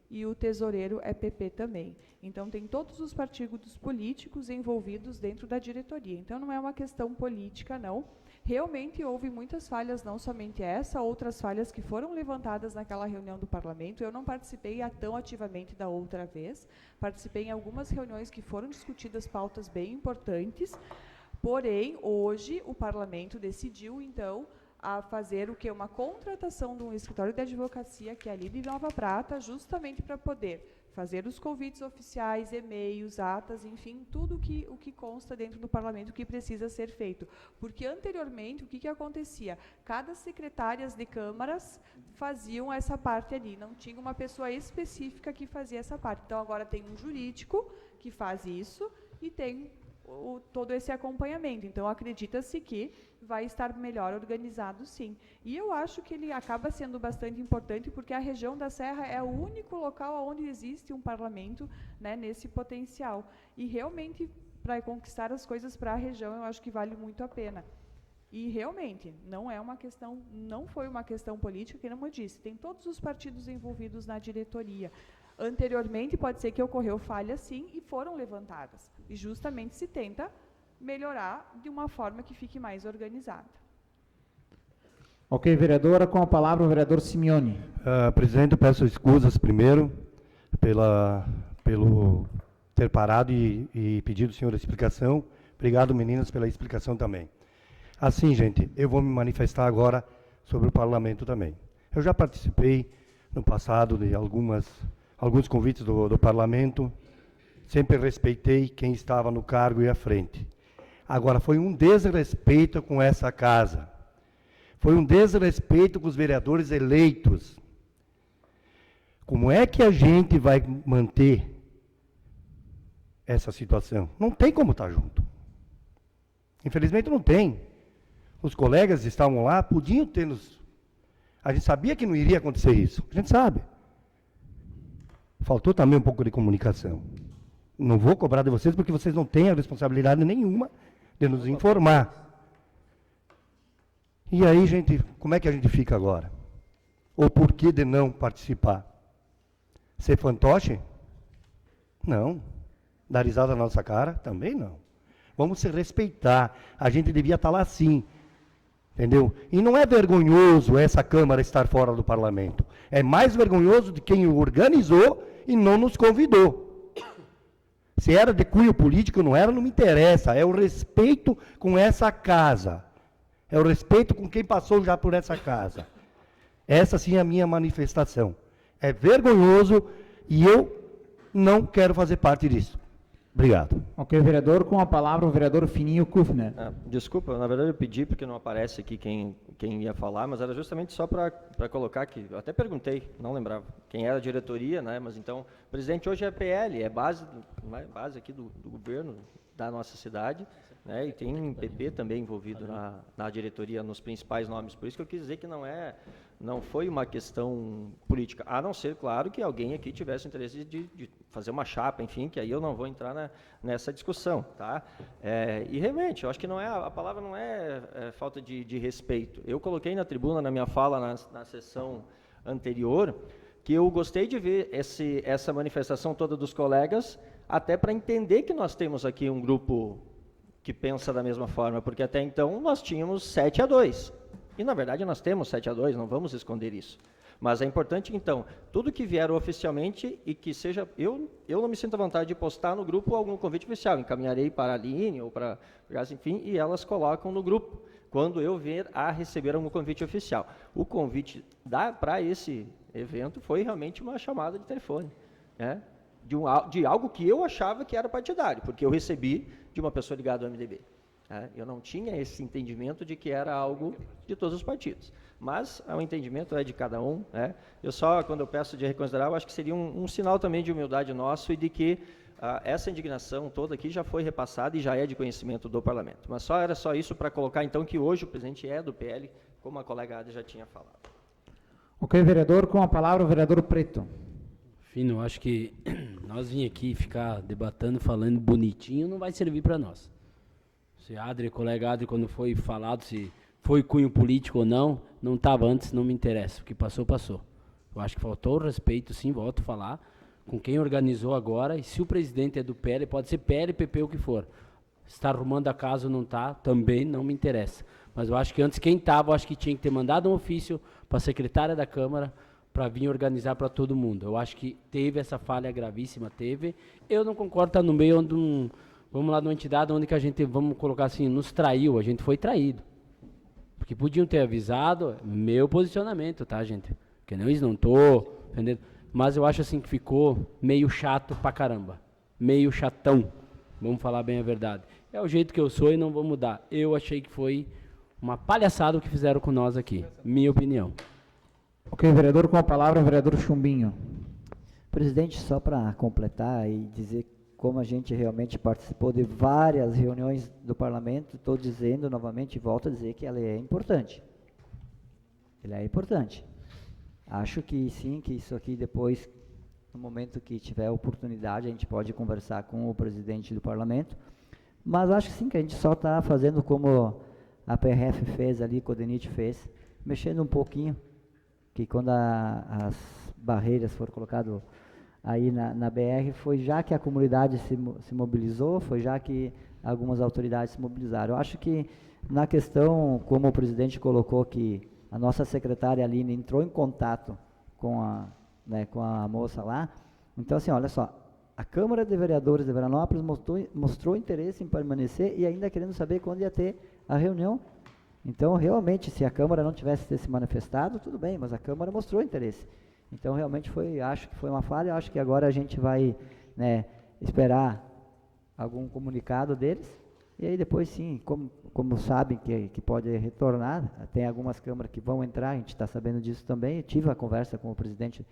e o tesoureiro é PP também. Então, tem todos os partidos políticos envolvidos dentro da diretoria. Então, não é uma questão política, não. Realmente houve muitas falhas, não somente essa, outras falhas que foram levantadas naquela reunião do parlamento. Eu não participei tão ativamente da outra vez, participei em algumas reuniões que foram discutidas pautas bem importantes, porém, hoje, o parlamento decidiu, então, a fazer o que? Uma contratação de um escritório de advocacia, que é ali de Nova Prata, justamente para poder fazer os convites oficiais, e-mails, atas, enfim, tudo o que consta dentro do parlamento que precisa ser feito. Porque anteriormente, o que acontecia? Cada secretárias de câmaras faziam essa parte ali, não tinha uma pessoa específica que fazia essa parte. Então, agora tem um jurídico que faz isso e tem todo esse acompanhamento. Então, acredita-se que vai estar melhor organizado, sim. E eu acho que ele acaba sendo bastante importante, porque a região da Serra é o único local onde existe um parlamento, né, nesse potencial. E, realmente, para conquistar as coisas para a região, eu acho que vale muito a pena. E, realmente, não foi uma questão política, que, como eu disse, tem todos os partidos envolvidos na diretoria. Anteriormente, pode ser que ocorreu falha, sim, e foram levantadas. E justamente se tenta melhorar de uma forma que fique mais organizada. Ok, vereadora, com a palavra o vereador Simeone. Presidente, eu peço escusas primeiro pelo ter parado e pedido ao senhor a explicação. Obrigado, meninas, pela explicação também. Assim, gente, eu vou me manifestar agora sobre o parlamento também. Eu já participei no passado de alguns convites do parlamento, sempre respeitei quem estava no cargo e à frente. Agora, foi um desrespeito com essa casa, Foi um desrespeito com os vereadores eleitos. Como é que a gente vai manter essa situação? Não tem como estar junto. Infelizmente não tem. Os colegas estavam lá, podiam ter nos... A gente sabia que não iria acontecer isso. A gente sabe. Faltou também um pouco de comunicação. Não vou cobrar de vocês porque vocês não têm a responsabilidade nenhuma de nos informar. E aí, gente, como é que a gente fica agora? Ou por que de não participar? Ser fantoche? Não. Dar risada na nossa cara? Também não. Vamos se respeitar. A gente devia estar lá sim. Entendeu? E não é vergonhoso essa Câmara estar fora do Parlamento. É mais vergonhoso de quem o organizou e não nos convidou. Se era de cunho político, não era, não me interessa. É o respeito com essa casa. É o respeito com quem passou já por essa casa. Essa sim é a minha manifestação. É vergonhoso e eu não quero fazer parte disso. Obrigado. Ok, vereador, com a palavra o vereador Fininho Kufner. Desculpa, na verdade eu pedi porque não aparece aqui quem ia falar, mas era justamente só para colocar que, eu até perguntei, não lembrava, quem era a diretoria, né, mas então, o presidente hoje é PL, é base aqui do governo da nossa cidade, né, e tem PP também envolvido na diretoria, nos principais nomes, por isso que eu quis dizer que não foi uma questão política, a não ser, claro, que alguém aqui tivesse interesse de fazer uma chapa, enfim, que aí eu não vou entrar nessa discussão, tá? E realmente, eu acho que a palavra não é falta de respeito. Eu coloquei na tribuna, na minha fala, na sessão anterior, que eu gostei de ver essa manifestação toda dos colegas, até para entender que nós temos aqui um grupo que pensa da mesma forma, porque até então nós tínhamos 7-2. E, na verdade, nós temos 7-2, não vamos esconder isso. Mas é importante, então, tudo que vier oficialmente e que seja... Eu não me sinto à vontade de postar no grupo algum convite oficial. Encaminharei para a Aline ou para... Enfim, e elas colocam no grupo, quando eu vier a receber algum convite oficial. O convite para esse evento foi realmente uma chamada de telefone, né? De algo que eu achava que era partidário, porque eu recebi de uma pessoa ligada ao MDB. Eu não tinha esse entendimento de que era algo de todos os partidos. Mas o entendimento é de cada um. Eu só, quando eu peço de reconsiderar, eu acho que seria um sinal também de humildade nosso e de que essa indignação toda aqui já foi repassada e já é de conhecimento do Parlamento. Mas era só isso para colocar, então, que hoje o presidente é do PL, como a colega Ada já tinha falado. Ok, vereador, com a palavra o vereador Preto. Fino, acho que nós vim aqui ficar debatendo, falando bonitinho, não vai servir para nós. Se colega Adri, quando foi falado se foi cunho político ou não estava antes, não me interessa. O que passou, passou. Eu acho que faltou o respeito, sim, volto a falar, com quem organizou agora, e se o presidente é do PL, pode ser PL, PP, o que for. Se está arrumando a casa ou não está, também não me interessa. Mas eu acho que antes, quem estava, eu acho que tinha que ter mandado um ofício para a secretária da Câmara, para vir organizar para todo mundo. Eu acho que teve essa falha gravíssima, teve. Eu não concordo, está no meio onde vamos lá, numa entidade onde que a gente, vamos colocar assim, nos traiu, a gente foi traído. Porque podiam ter avisado, meu posicionamento, tá, gente? Porque não, não estou entendendo. Mas eu acho assim que ficou meio chato pra caramba. Meio chatão, vamos falar bem a verdade. É o jeito que eu sou e não vou mudar. Eu achei que foi uma palhaçada o que fizeram com nós aqui, minha opinião. Ok, vereador, com a palavra o vereador Chumbinho. Presidente, só para completar e dizer como a gente realmente participou de várias reuniões do Parlamento, estou dizendo novamente, volto a dizer que ela é importante. Ela é importante. Acho que sim, que isso aqui depois, no momento que tiver oportunidade, a gente pode conversar com o presidente do Parlamento, mas acho que sim, que a gente só está fazendo como a PRF fez ali, que o DENIT fez, mexendo um pouquinho, que quando as barreiras foram colocadas aí na BR, foi já que a comunidade se mobilizou, foi já que algumas autoridades se mobilizaram. Eu acho que na questão, como o presidente colocou, que a nossa secretária Aline entrou em contato com a moça lá, então assim, olha só, a Câmara de Vereadores de Veranópolis mostrou interesse em permanecer e ainda querendo saber quando ia ter a reunião. Então, realmente, se a Câmara não tivesse se manifestado, tudo bem, mas a Câmara mostrou interesse. Então, realmente, acho que foi uma falha, acho que agora a gente vai esperar algum comunicado deles, E aí depois sim, como sabem que pode retornar, tem algumas câmaras que vão entrar, a gente está sabendo disso também. Eu tive a conversa com o presidente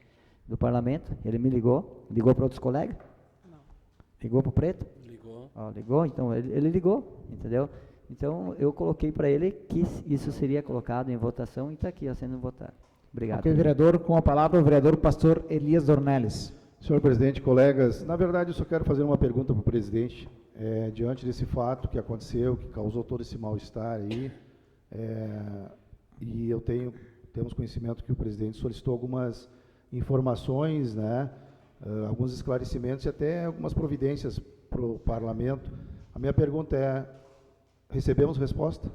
do parlamento, ele me ligou para outros colegas? Não. Ligou para o Preto? Ligou. Ligou, então ele ligou, entendeu? Então eu coloquei para ele que isso seria colocado em votação e está aqui ó, sendo votado. Obrigado. Ok, vereador, com a palavra o vereador pastor Elias Dornelles. Senhor presidente, colegas, na verdade eu só quero fazer uma pergunta para o presidente, diante desse fato que aconteceu, que causou todo esse mal-estar aí, e temos conhecimento que o presidente solicitou algumas informações, né, alguns esclarecimentos e até algumas providências para o parlamento. A minha pergunta é, recebemos resposta?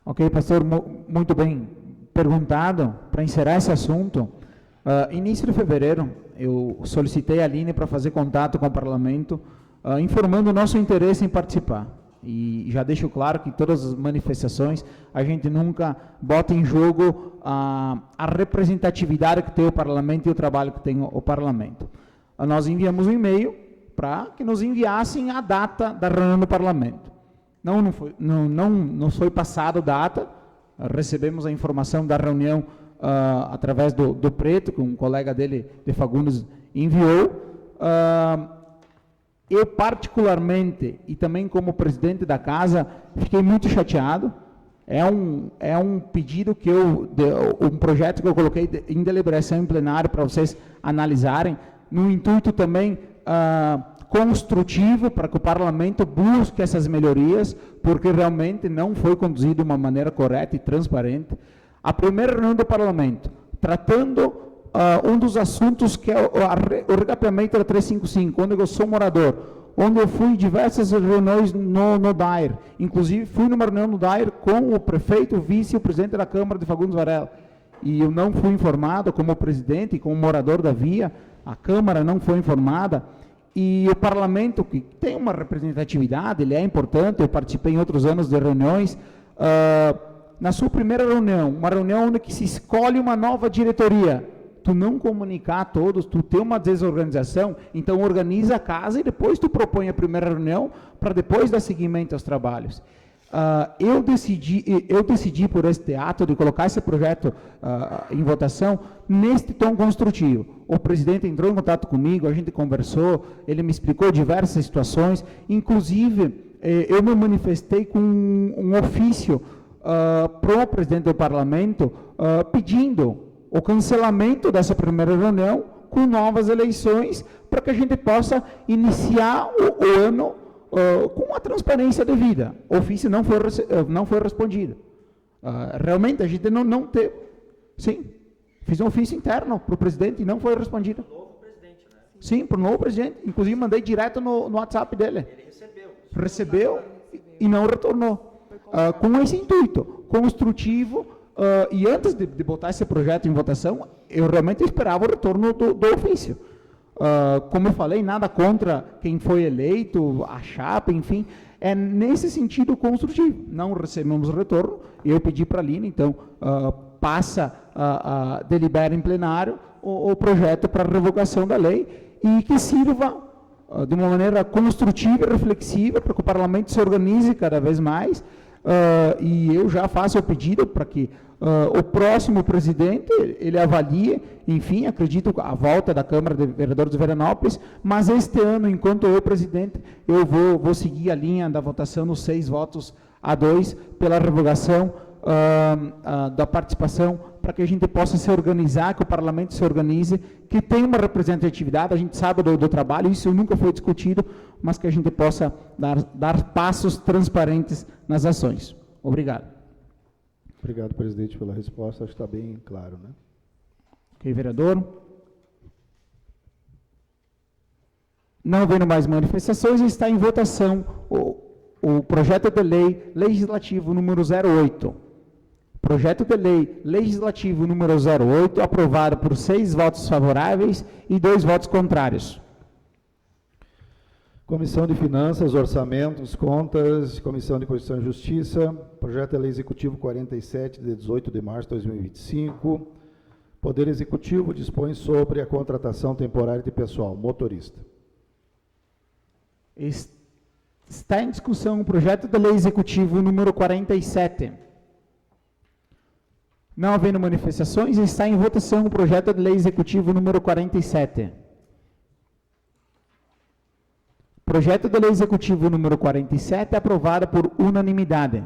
Ok, pastor, muito bem perguntado. Para encerrar esse assunto, início de fevereiro, eu solicitei a Aline para fazer contato com o parlamento, informando o nosso interesse em participar. E já deixo claro que todas as manifestações, a gente nunca bota em jogo a representatividade que tem o parlamento e o trabalho que tem o parlamento. Nós enviamos um e-mail para que nos enviassem a data da reunião do parlamento. Não foi passada a data, recebemos a informação da reunião através do Preto, que um colega dele, de Fagundes, enviou. Eu, particularmente, e também como presidente da casa, fiquei muito chateado. É um pedido que um projeto que eu coloquei em deliberação em plenário para vocês analisarem, no intuito também construtivo, para que o parlamento busque essas melhorias, porque realmente não foi conduzido de uma maneira correta e transparente. A primeira reunião do parlamento, tratando um dos assuntos que é o recapeamento da 355, onde eu sou morador, onde eu fui em diversas reuniões no DAIR, inclusive fui numa reunião no DAIR com o prefeito, o vice e o presidente da Câmara de Fagundes Varela, e eu não fui informado como presidente e como morador da via, a Câmara não foi informada, e o parlamento, que tem uma representatividade, ele é importante, eu participei em outros anos de reuniões, na sua primeira reunião, uma reunião onde que se escolhe uma nova diretoria, tu não comunicar a todos, tu ter uma desorganização, então organiza a casa e depois tu propõe a primeira reunião para depois dar seguimento aos trabalhos. Eu decidi por este ato de colocar esse projeto em votação neste tom construtivo. O presidente entrou em contato comigo, a gente conversou, ele me explicou diversas situações, inclusive eu me manifestei com um ofício para o presidente do parlamento pedindo o cancelamento dessa primeira reunião com novas eleições para que a gente possa iniciar o ano com a transparência devida. O ofício não foi respondido. Realmente a gente não teve. Sim, fiz um ofício interno para o presidente e não foi respondido. Para o novo presidente, né? Sim, para o novo presidente. Inclusive mandei direto no WhatsApp dele. Ele recebeu e não retornou. Com esse intuito construtivo, e antes de botar esse projeto em votação, eu realmente esperava o retorno do ofício. Como eu falei, nada contra quem foi eleito, a chapa, enfim, é nesse sentido construtivo. Não recebemos retorno, eu pedi para a Aline, então, delibera em plenário o projeto para revogação da lei e que sirva de uma maneira construtiva e reflexiva para que o parlamento se organize cada vez mais, e eu já faço o pedido para que o próximo presidente, ele avalie, enfim, acredito a volta da Câmara de Vereadores de Veranópolis, mas este ano, enquanto eu presidente, eu vou seguir a linha da votação nos 6-2 pela revogação da participação, para que a gente possa se organizar, que o parlamento se organize, que tenha uma representatividade, a gente sabe do trabalho, isso nunca foi discutido, mas que a gente possa dar passos transparentes nas ações. Obrigado. Obrigado, presidente, pela resposta, acho que está bem claro, né? Ok, vereador. Não havendo mais manifestações, está em votação o projeto de lei legislativo número 08. Projeto de lei legislativo número 08, aprovado por 6 votos favoráveis e 2 votos contrários. Comissão de Finanças, Orçamentos, Contas, Comissão de Constituição e Justiça, Projeto de Lei Executivo 47, de 18 de março de 2025. Poder Executivo dispõe sobre a contratação temporária de pessoal, motorista. Está em discussão o projeto de lei executivo número 47. Não havendo manifestações, está em votação o projeto de lei executivo número 47. Projeto de lei executivo número 47 aprovado por unanimidade.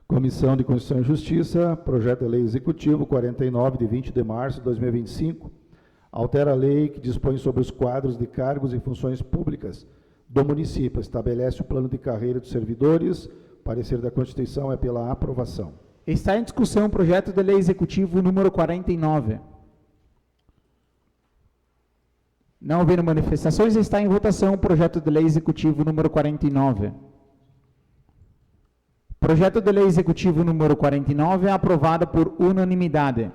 Comissão de Constituição e Justiça, projeto de lei executivo 49, de 20 de março de 2025, altera a lei que dispõe sobre os quadros de cargos e funções públicas do município, estabelece o plano de carreira dos servidores, parecer da Constituição é pela aprovação. Está em discussão o projeto de lei executivo número 49. Não havendo manifestações, está em votação o projeto de lei executivo número 49. Projeto de lei executivo número 49 é aprovado por unanimidade.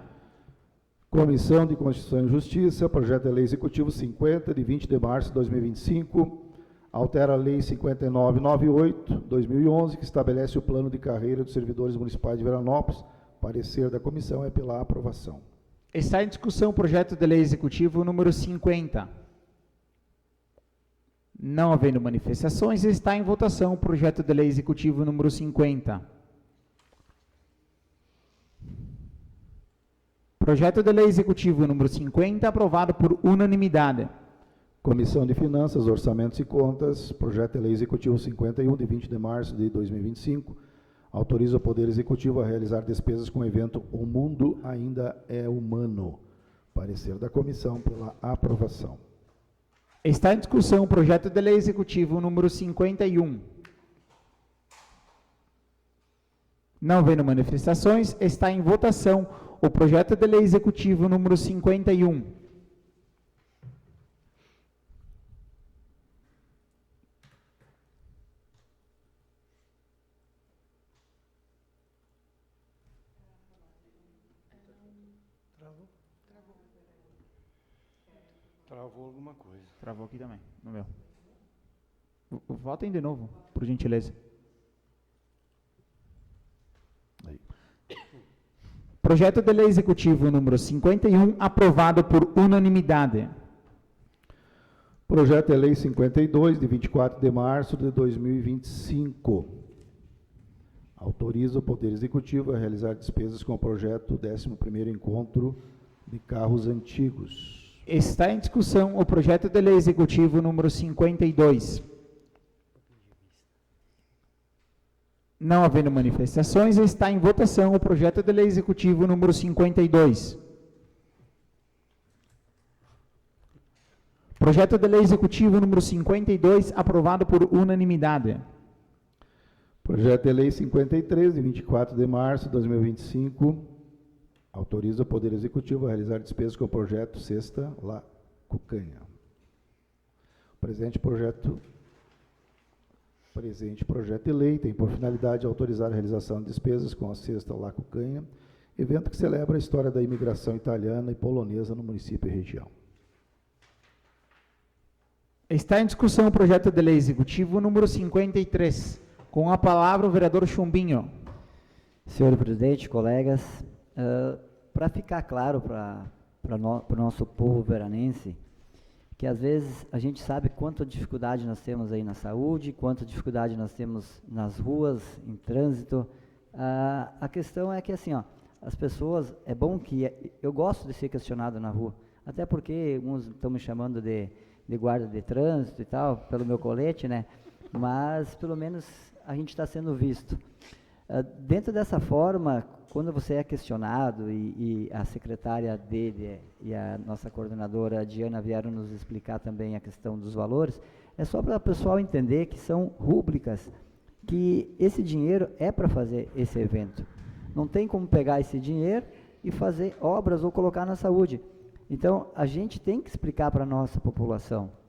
Comissão de Constituição e Justiça, projeto de lei executivo 50, de 20 de março de 2025, altera a lei 5998/2011, que estabelece o plano de carreira dos servidores municipais de Veranópolis. Parecer da comissão é pela aprovação. Está em discussão o projeto de lei executivo número 50. Não havendo manifestações, está em votação o projeto de lei executivo número 50. Projeto de lei executivo número 50, aprovado por unanimidade. Comissão de Finanças, Orçamentos e Contas, projeto de lei executivo 51, de 20 de março de 2025, autoriza o Poder Executivo a realizar despesas com o evento O Mundo Ainda é Humano. Parecer da comissão pela aprovação. Está em discussão o projeto de lei executivo número 51. Não havendo manifestações, está em votação o projeto de lei executivo número 51. Travou alguma coisa. Travou aqui também, no meu. Votem de novo, por gentileza. Aí. Projeto de lei executivo número 51, aprovado por unanimidade. Projeto de lei 52, de 24 de março de 2025. Autoriza o Poder Executivo a realizar despesas com o projeto 11º Encontro de Carros Antigos. Está em discussão o projeto de lei executivo número 52. Não havendo manifestações, está em votação o projeto de lei executivo número 52. Projeto de lei executivo número 52, aprovado por unanimidade. Projeto de lei 53, de 24 de março de 2025, autoriza o Poder Executivo a realizar despesas com o projeto Cesta La Cucanha. O presente projeto de lei tem por finalidade autorizar a realização de despesas com a Cesta La Cucanha, evento que celebra a história da imigração italiana e polonesa no município e região. Está em discussão o projeto de lei executivo número 53. Com a palavra o vereador Chumbinho. Senhor presidente, colegas, para ficar claro para o nosso povo veranense, que às vezes a gente sabe quanta dificuldade nós temos aí na saúde, quanta dificuldade nós temos nas ruas, em trânsito. A questão é que assim, ó, as pessoas, é bom que, eu gosto de ser questionado na rua, até porque uns estão me chamando de guarda de trânsito e tal, pelo meu colete, né? Mas pelo menos a gente está sendo visto. Dentro dessa forma, quando você é questionado, e a secretária dele e a nossa coordenadora Diana vieram nos explicar também a questão dos valores, é só para o pessoal entender que são rúbricas, que esse dinheiro é para fazer esse evento. Não tem como pegar esse dinheiro e fazer obras ou colocar na saúde. Então, a gente tem que explicar para a nossa população.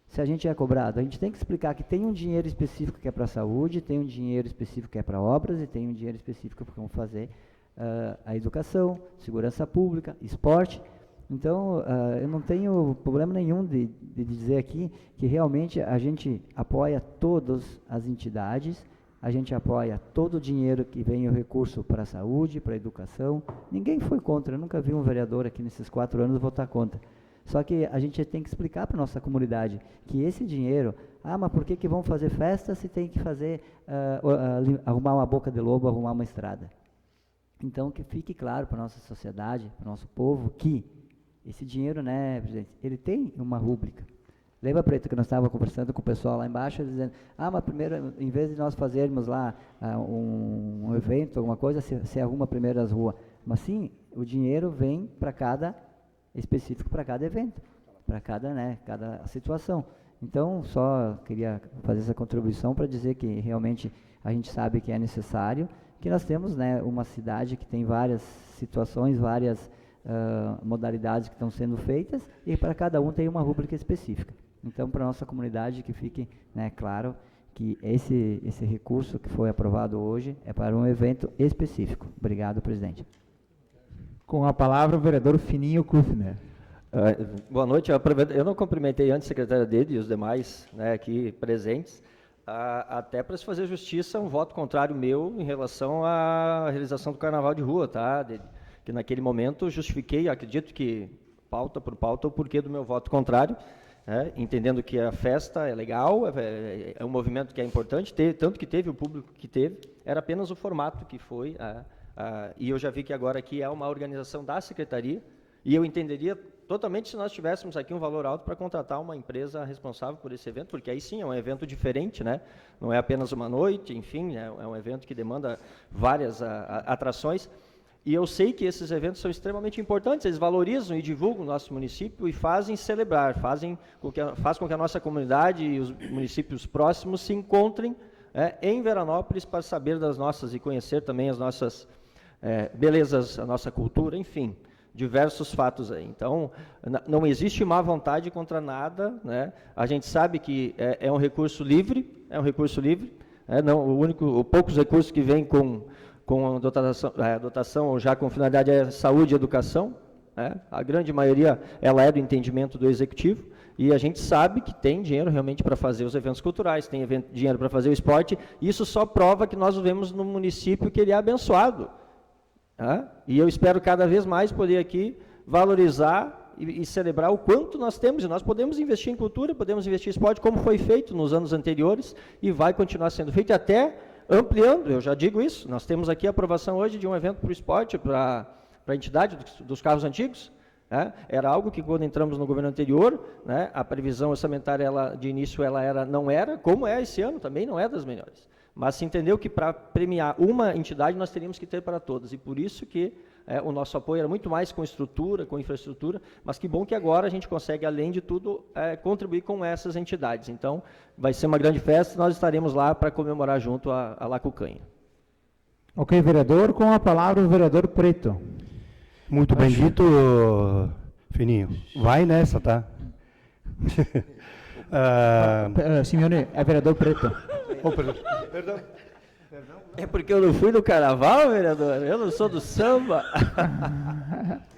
Se a gente é cobrado, a gente tem que explicar que tem um dinheiro específico que é para a saúde, tem um dinheiro específico que é para obras e tem um dinheiro específico para fazer a educação, segurança pública, esporte. Então, eu não tenho problema nenhum de dizer aqui que realmente a gente apoia todas as entidades, a gente apoia todo o dinheiro que vem o recurso para a saúde, para a educação. Ninguém foi contra, eu nunca vi um vereador aqui nesses 4 anos votar contra. Só que a gente tem que explicar para a nossa comunidade que esse dinheiro, mas por que vão fazer festa se tem que fazer, arrumar uma boca de lobo, arrumar uma estrada? Então, que fique claro para a nossa sociedade, para o nosso povo, que esse dinheiro, né, presidente, ele tem uma rúbrica. Lembra, Preto, que nós estávamos conversando com o pessoal lá embaixo, dizendo, mas primeiro, em vez de nós fazermos lá um evento, alguma coisa, se arruma primeiro as ruas. Mas sim, o dinheiro vem para cada, específico para cada evento, para cada, né, cada situação. Então, só queria fazer essa contribuição para dizer que realmente a gente sabe que é necessário, que nós temos, né, uma cidade que tem várias situações, várias modalidades que estão sendo feitas, e para cada um tem uma rúbrica específica. Então, para a nossa comunidade, que fique, né, claro que esse recurso que foi aprovado hoje é para um evento específico. Obrigado, presidente. Com a palavra, o vereador Fininho Kufner. Boa noite. Eu não cumprimentei antes a secretária dele e os demais, né, aqui presentes, até para se fazer justiça, um voto contrário meu em relação à realização do carnaval de rua, tá? Que naquele momento justifiquei, acredito que pauta por pauta, o porquê do meu voto contrário, entendendo que a festa é legal, é um movimento que é importante, tanto que teve o público que teve, era apenas o formato que foi, e eu já vi que agora aqui é uma organização da secretaria, e eu entenderia totalmente se nós tivéssemos aqui um valor alto para contratar uma empresa responsável por esse evento, porque aí sim é um evento diferente, né? Não é apenas uma noite, enfim, é um evento que demanda várias atrações. E eu sei que esses eventos são extremamente importantes, eles valorizam e divulgam o nosso município e fazem celebrar, faz com que a nossa comunidade e os municípios próximos se encontrem em Veranópolis para saber das nossas e conhecer também as nossas belezas, a nossa cultura, enfim, diversos fatos aí. Então, não existe má vontade contra nada, né? A gente sabe que é um recurso livre, poucos recursos que vêm com a dotação já com finalidade é saúde e educação, né? A grande maioria ela é do entendimento do executivo, e a gente sabe que tem dinheiro realmente para fazer os eventos culturais, tem dinheiro para fazer o esporte, isso só prova que nós vivemos num município que ele é abençoado, né? E eu espero cada vez mais poder aqui valorizar e celebrar o quanto nós temos, e nós podemos investir em cultura, podemos investir em esporte, como foi feito nos anos anteriores, e vai continuar sendo feito, e até ampliando, eu já digo isso, nós temos aqui a aprovação hoje de um evento para o esporte, para a entidade dos carros antigos, né? Era algo que quando entramos no governo anterior, né, a previsão orçamentária de início não era, como é esse ano, também não é das melhores. Mas se entendeu que para premiar uma entidade nós teríamos que ter para todas, e por isso que o nosso apoio era muito mais com estrutura, com infraestrutura, mas que bom que agora a gente consegue, além de tudo, contribuir com essas entidades. Então, vai ser uma grande festa, nós estaremos lá para comemorar junto a Lacucanha. Ok, vereador, com a palavra o vereador Preto. Muito bem dito, Fininho. Vai nessa, tá? Simeone, é vereador Preto. Perdão. É porque eu não fui no carnaval, vereador? Eu não sou do samba.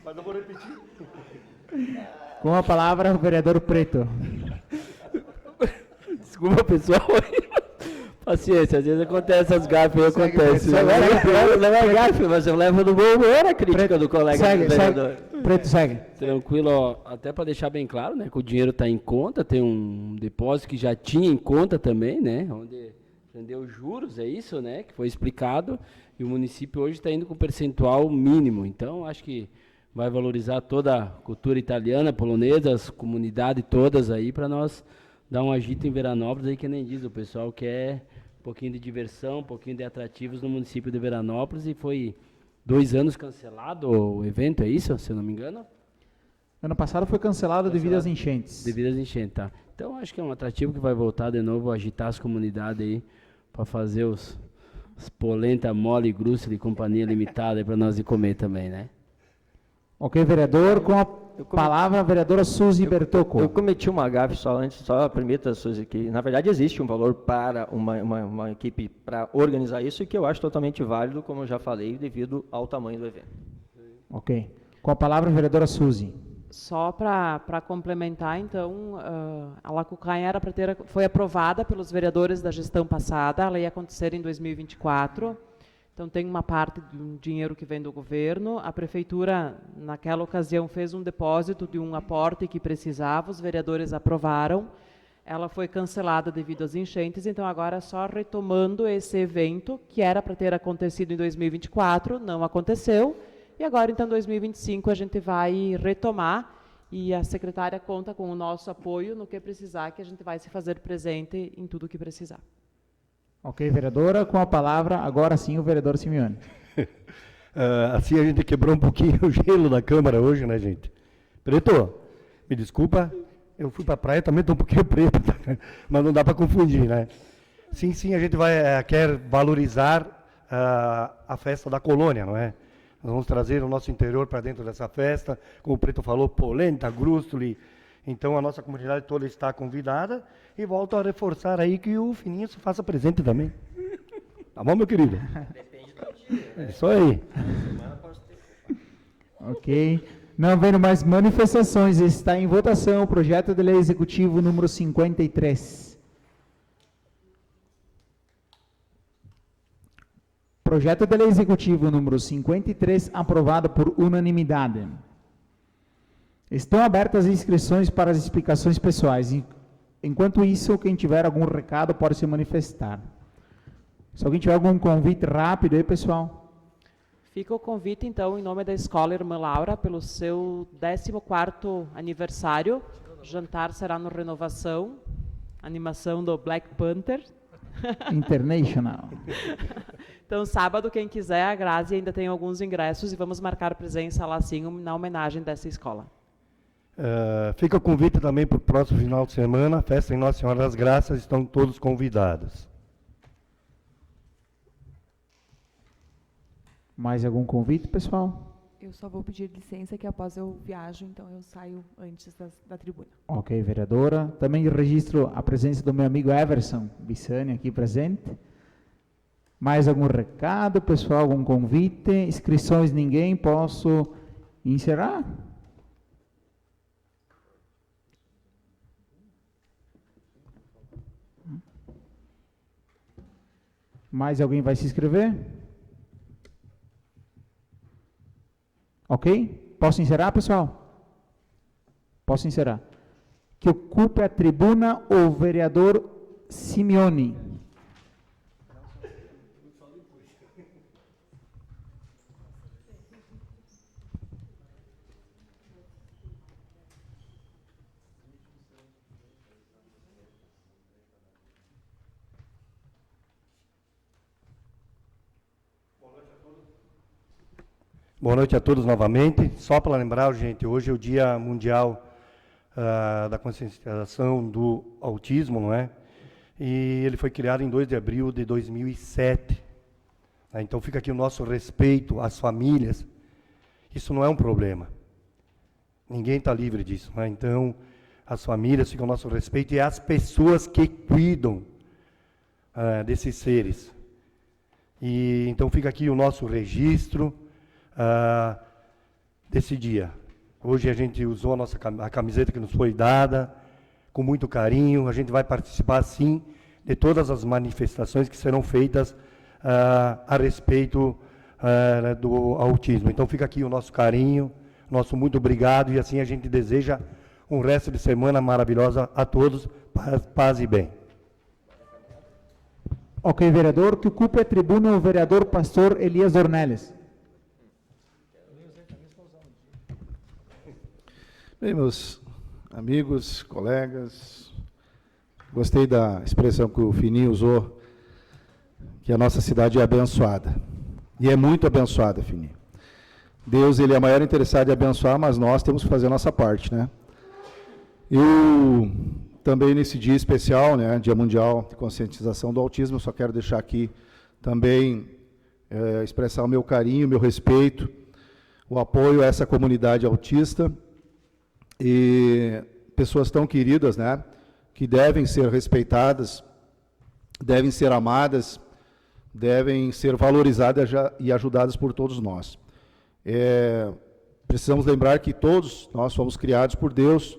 Mas não vou repetir. Com a palavra o vereador Preto. Desculpa, pessoal. Paciência, às vezes acontece essas gafes aí, acontece. Não é gafe, mas eu levo no bom humor a crítica do colega vereador. Preto, segue. Tranquilo, ó, até para deixar bem claro, né, que o dinheiro está em conta, tem um depósito que já tinha em conta também, né, onde rendeu juros, é isso, né, que foi explicado, e o município hoje está indo com percentual mínimo, então acho que vai valorizar toda a cultura italiana, polonesa, as comunidades todas aí, para nós dar um agito em Veranópolis, aí que nem diz, o pessoal quer um pouquinho de diversão, um pouquinho de atrativos no município de Veranópolis, e foi 2 anos cancelado o evento, é isso, se eu não me engano? Ano passado foi cancelado devido às enchentes. Devido às enchentes, tá. Então acho que é um atrativo que vai voltar de novo, agitar as comunidades aí, para fazer os polenta, mole, grúcio de companhia limitada para nós ir comer também, né? Ok, vereador, com a palavra a vereadora Suzy Bertocco. Eu cometi uma gafe só permita, Suzy, que na verdade existe um valor para uma equipe para organizar isso, e que eu acho totalmente válido, como eu já falei, devido ao tamanho do evento. Ok. Com a palavra a vereadora Suzy. Só para complementar, então, a Lacucanha foi aprovada pelos vereadores da gestão passada, ela ia acontecer em 2024, Então, tem uma parte do dinheiro que vem do governo. A prefeitura, naquela ocasião, fez um depósito de um aporte que precisava, os vereadores aprovaram. Ela foi cancelada devido às enchentes, então agora só retomando esse evento, que era para ter acontecido em 2024, não aconteceu. E agora, então, em 2025, a gente vai retomar e a secretária conta com o nosso apoio no que precisar, que a gente vai se fazer presente em tudo o que precisar. Ok, vereadora, com a palavra, agora sim, o vereador Simeone. Assim a gente quebrou um pouquinho o gelo da Câmara hoje, né, gente? Preto, me desculpa, eu fui para a praia, também estou um pouquinho preto, mas não dá para confundir, né? Sim, a gente quer valorizar a festa da colônia, não é? Nós vamos trazer o nosso interior para dentro dessa festa, como o Preto falou, polenta, grústoli. Então a nossa comunidade toda está convidada e volto a reforçar aí que o Fininho se faça presente também. Tá bom, meu querido? Depende do dia, né? É isso aí. Semana posso ter. Ok. Não havendo mais manifestações, está em votação o projeto de lei executivo número 53. Projeto de lei executivo número 53, aprovado por unanimidade. Estão abertas as inscrições para as explicações pessoais. Enquanto isso, quem tiver algum recado pode se manifestar. Se alguém tiver algum convite rápido aí, pessoal. Fica o convite, então, em nome da Escola Irmã Laura, pelo seu 14º aniversário. O jantar será no Renovação, animação do Black Panther. International. Então, sábado, quem quiser, a Grazi ainda tem alguns ingressos e vamos marcar presença lá, sim, na homenagem dessa escola. Fica o convite também para o próximo final de semana, festa em Nossa Senhora das Graças, estão todos convidados. Mais algum convite, pessoal? Eu só vou pedir licença que após eu viajo, então eu saio antes da tribuna. Ok, vereadora. Também registro a presença do meu amigo Everson Bissani aqui presente. Mais algum recado, pessoal? Algum convite? Inscrições ninguém? Posso encerrar? Mais alguém vai se inscrever? Ok? Posso encerrar, pessoal? Posso encerrar. Que ocupe a tribuna o vereador Simeone. Boa noite a todos novamente. Só para lembrar, gente, hoje é o Dia Mundial da Conscientização do Autismo, não é? E ele foi criado em 2 de abril de 2007. Né? Então fica aqui o nosso respeito às famílias. Isso não é um problema. Ninguém está livre disso. Né? Então, as famílias, fica o nosso respeito e as pessoas que cuidam desses seres. E então fica aqui o nosso registro desse dia. Hoje a gente usou a camiseta que nos foi dada, com muito carinho. A gente vai participar, sim, de todas as manifestações que serão feitas a respeito do autismo. Então fica aqui o nosso carinho, nosso muito obrigado, e assim a gente deseja um resto de semana maravilhosa a todos, paz e bem. Ok, vereador, que ocupe a tribuna o vereador pastor Elias Ornelis. Bem, meus amigos, colegas, gostei da expressão que o Fininho usou, que a nossa cidade é abençoada. E é muito abençoada, Fininho. Deus, ele é maior interessado em abençoar, mas nós temos que fazer a nossa parte, né? Eu também nesse dia especial, né, Dia Mundial de Conscientização do Autismo, eu só quero deixar aqui também expressar o meu carinho, o meu respeito, o apoio a essa comunidade autista, e pessoas tão queridas, né, que devem ser respeitadas, devem ser amadas, devem ser valorizadas e ajudadas por todos nós. Precisamos lembrar que todos nós fomos criados por Deus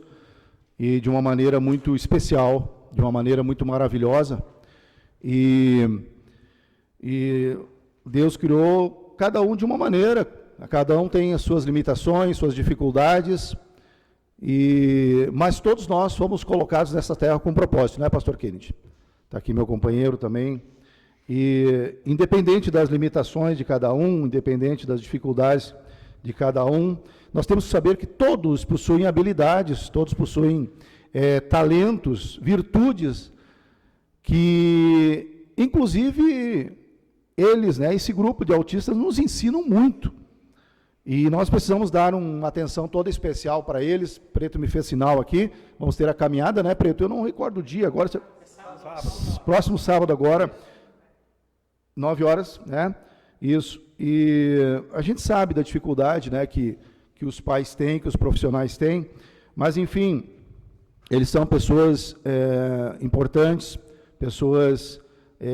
e de uma maneira muito especial, de uma maneira muito maravilhosa, e Deus criou cada um de uma maneira, cada um tem as suas limitações, suas dificuldades, mas todos nós fomos colocados nessa terra com um propósito, não é, pastor Kennedy? Está aqui meu companheiro também. E independente das limitações de cada um, independente das dificuldades de cada um, nós temos que saber que todos possuem habilidades, todos possuem talentos, virtudes, que inclusive eles, né, esse grupo de autistas nos ensinam muito. E nós precisamos dar uma atenção toda especial para eles. Preto me fez sinal aqui, vamos ter a caminhada, né, Preto? Eu não recordo o dia agora. Próximo sábado agora, 9 horas, né? Isso. E a gente sabe da dificuldade, né, que os pais têm, que os profissionais têm, mas, enfim, eles são pessoas importantes, pessoas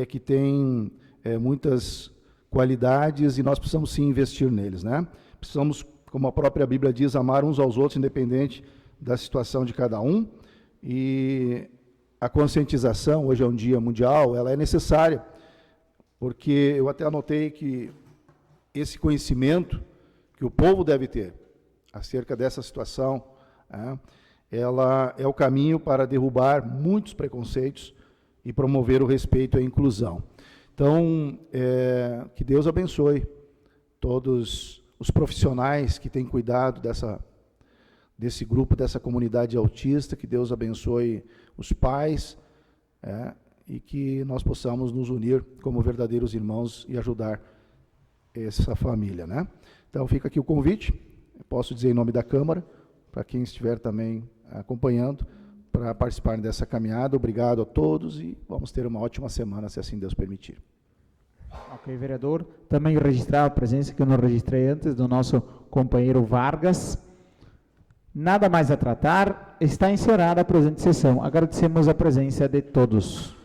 que têm muitas qualidades e nós precisamos sim investir neles, né? Precisamos, como a própria Bíblia diz, amar uns aos outros, independente da situação de cada um. E a conscientização, hoje é um dia mundial, ela é necessária, porque eu até anotei que esse conhecimento que o povo deve ter acerca dessa situação, ela é o caminho para derrubar muitos preconceitos e promover o respeito e a inclusão. Então, que Deus abençoe todos os profissionais que têm cuidado desse grupo, dessa comunidade autista, que Deus abençoe os pais, e que nós possamos nos unir como verdadeiros irmãos e ajudar essa família, né? Então, fica aqui o convite, eu posso dizer em nome da Câmara, para quem estiver também acompanhando, para participar dessa caminhada. Obrigado a todos e vamos ter uma ótima semana, se assim Deus permitir. Ok, vereador. Também registrar a presença que eu não registrei antes do nosso companheiro Vargas. Nada mais a tratar. Está encerrada a presente sessão. Agradecemos a presença de todos.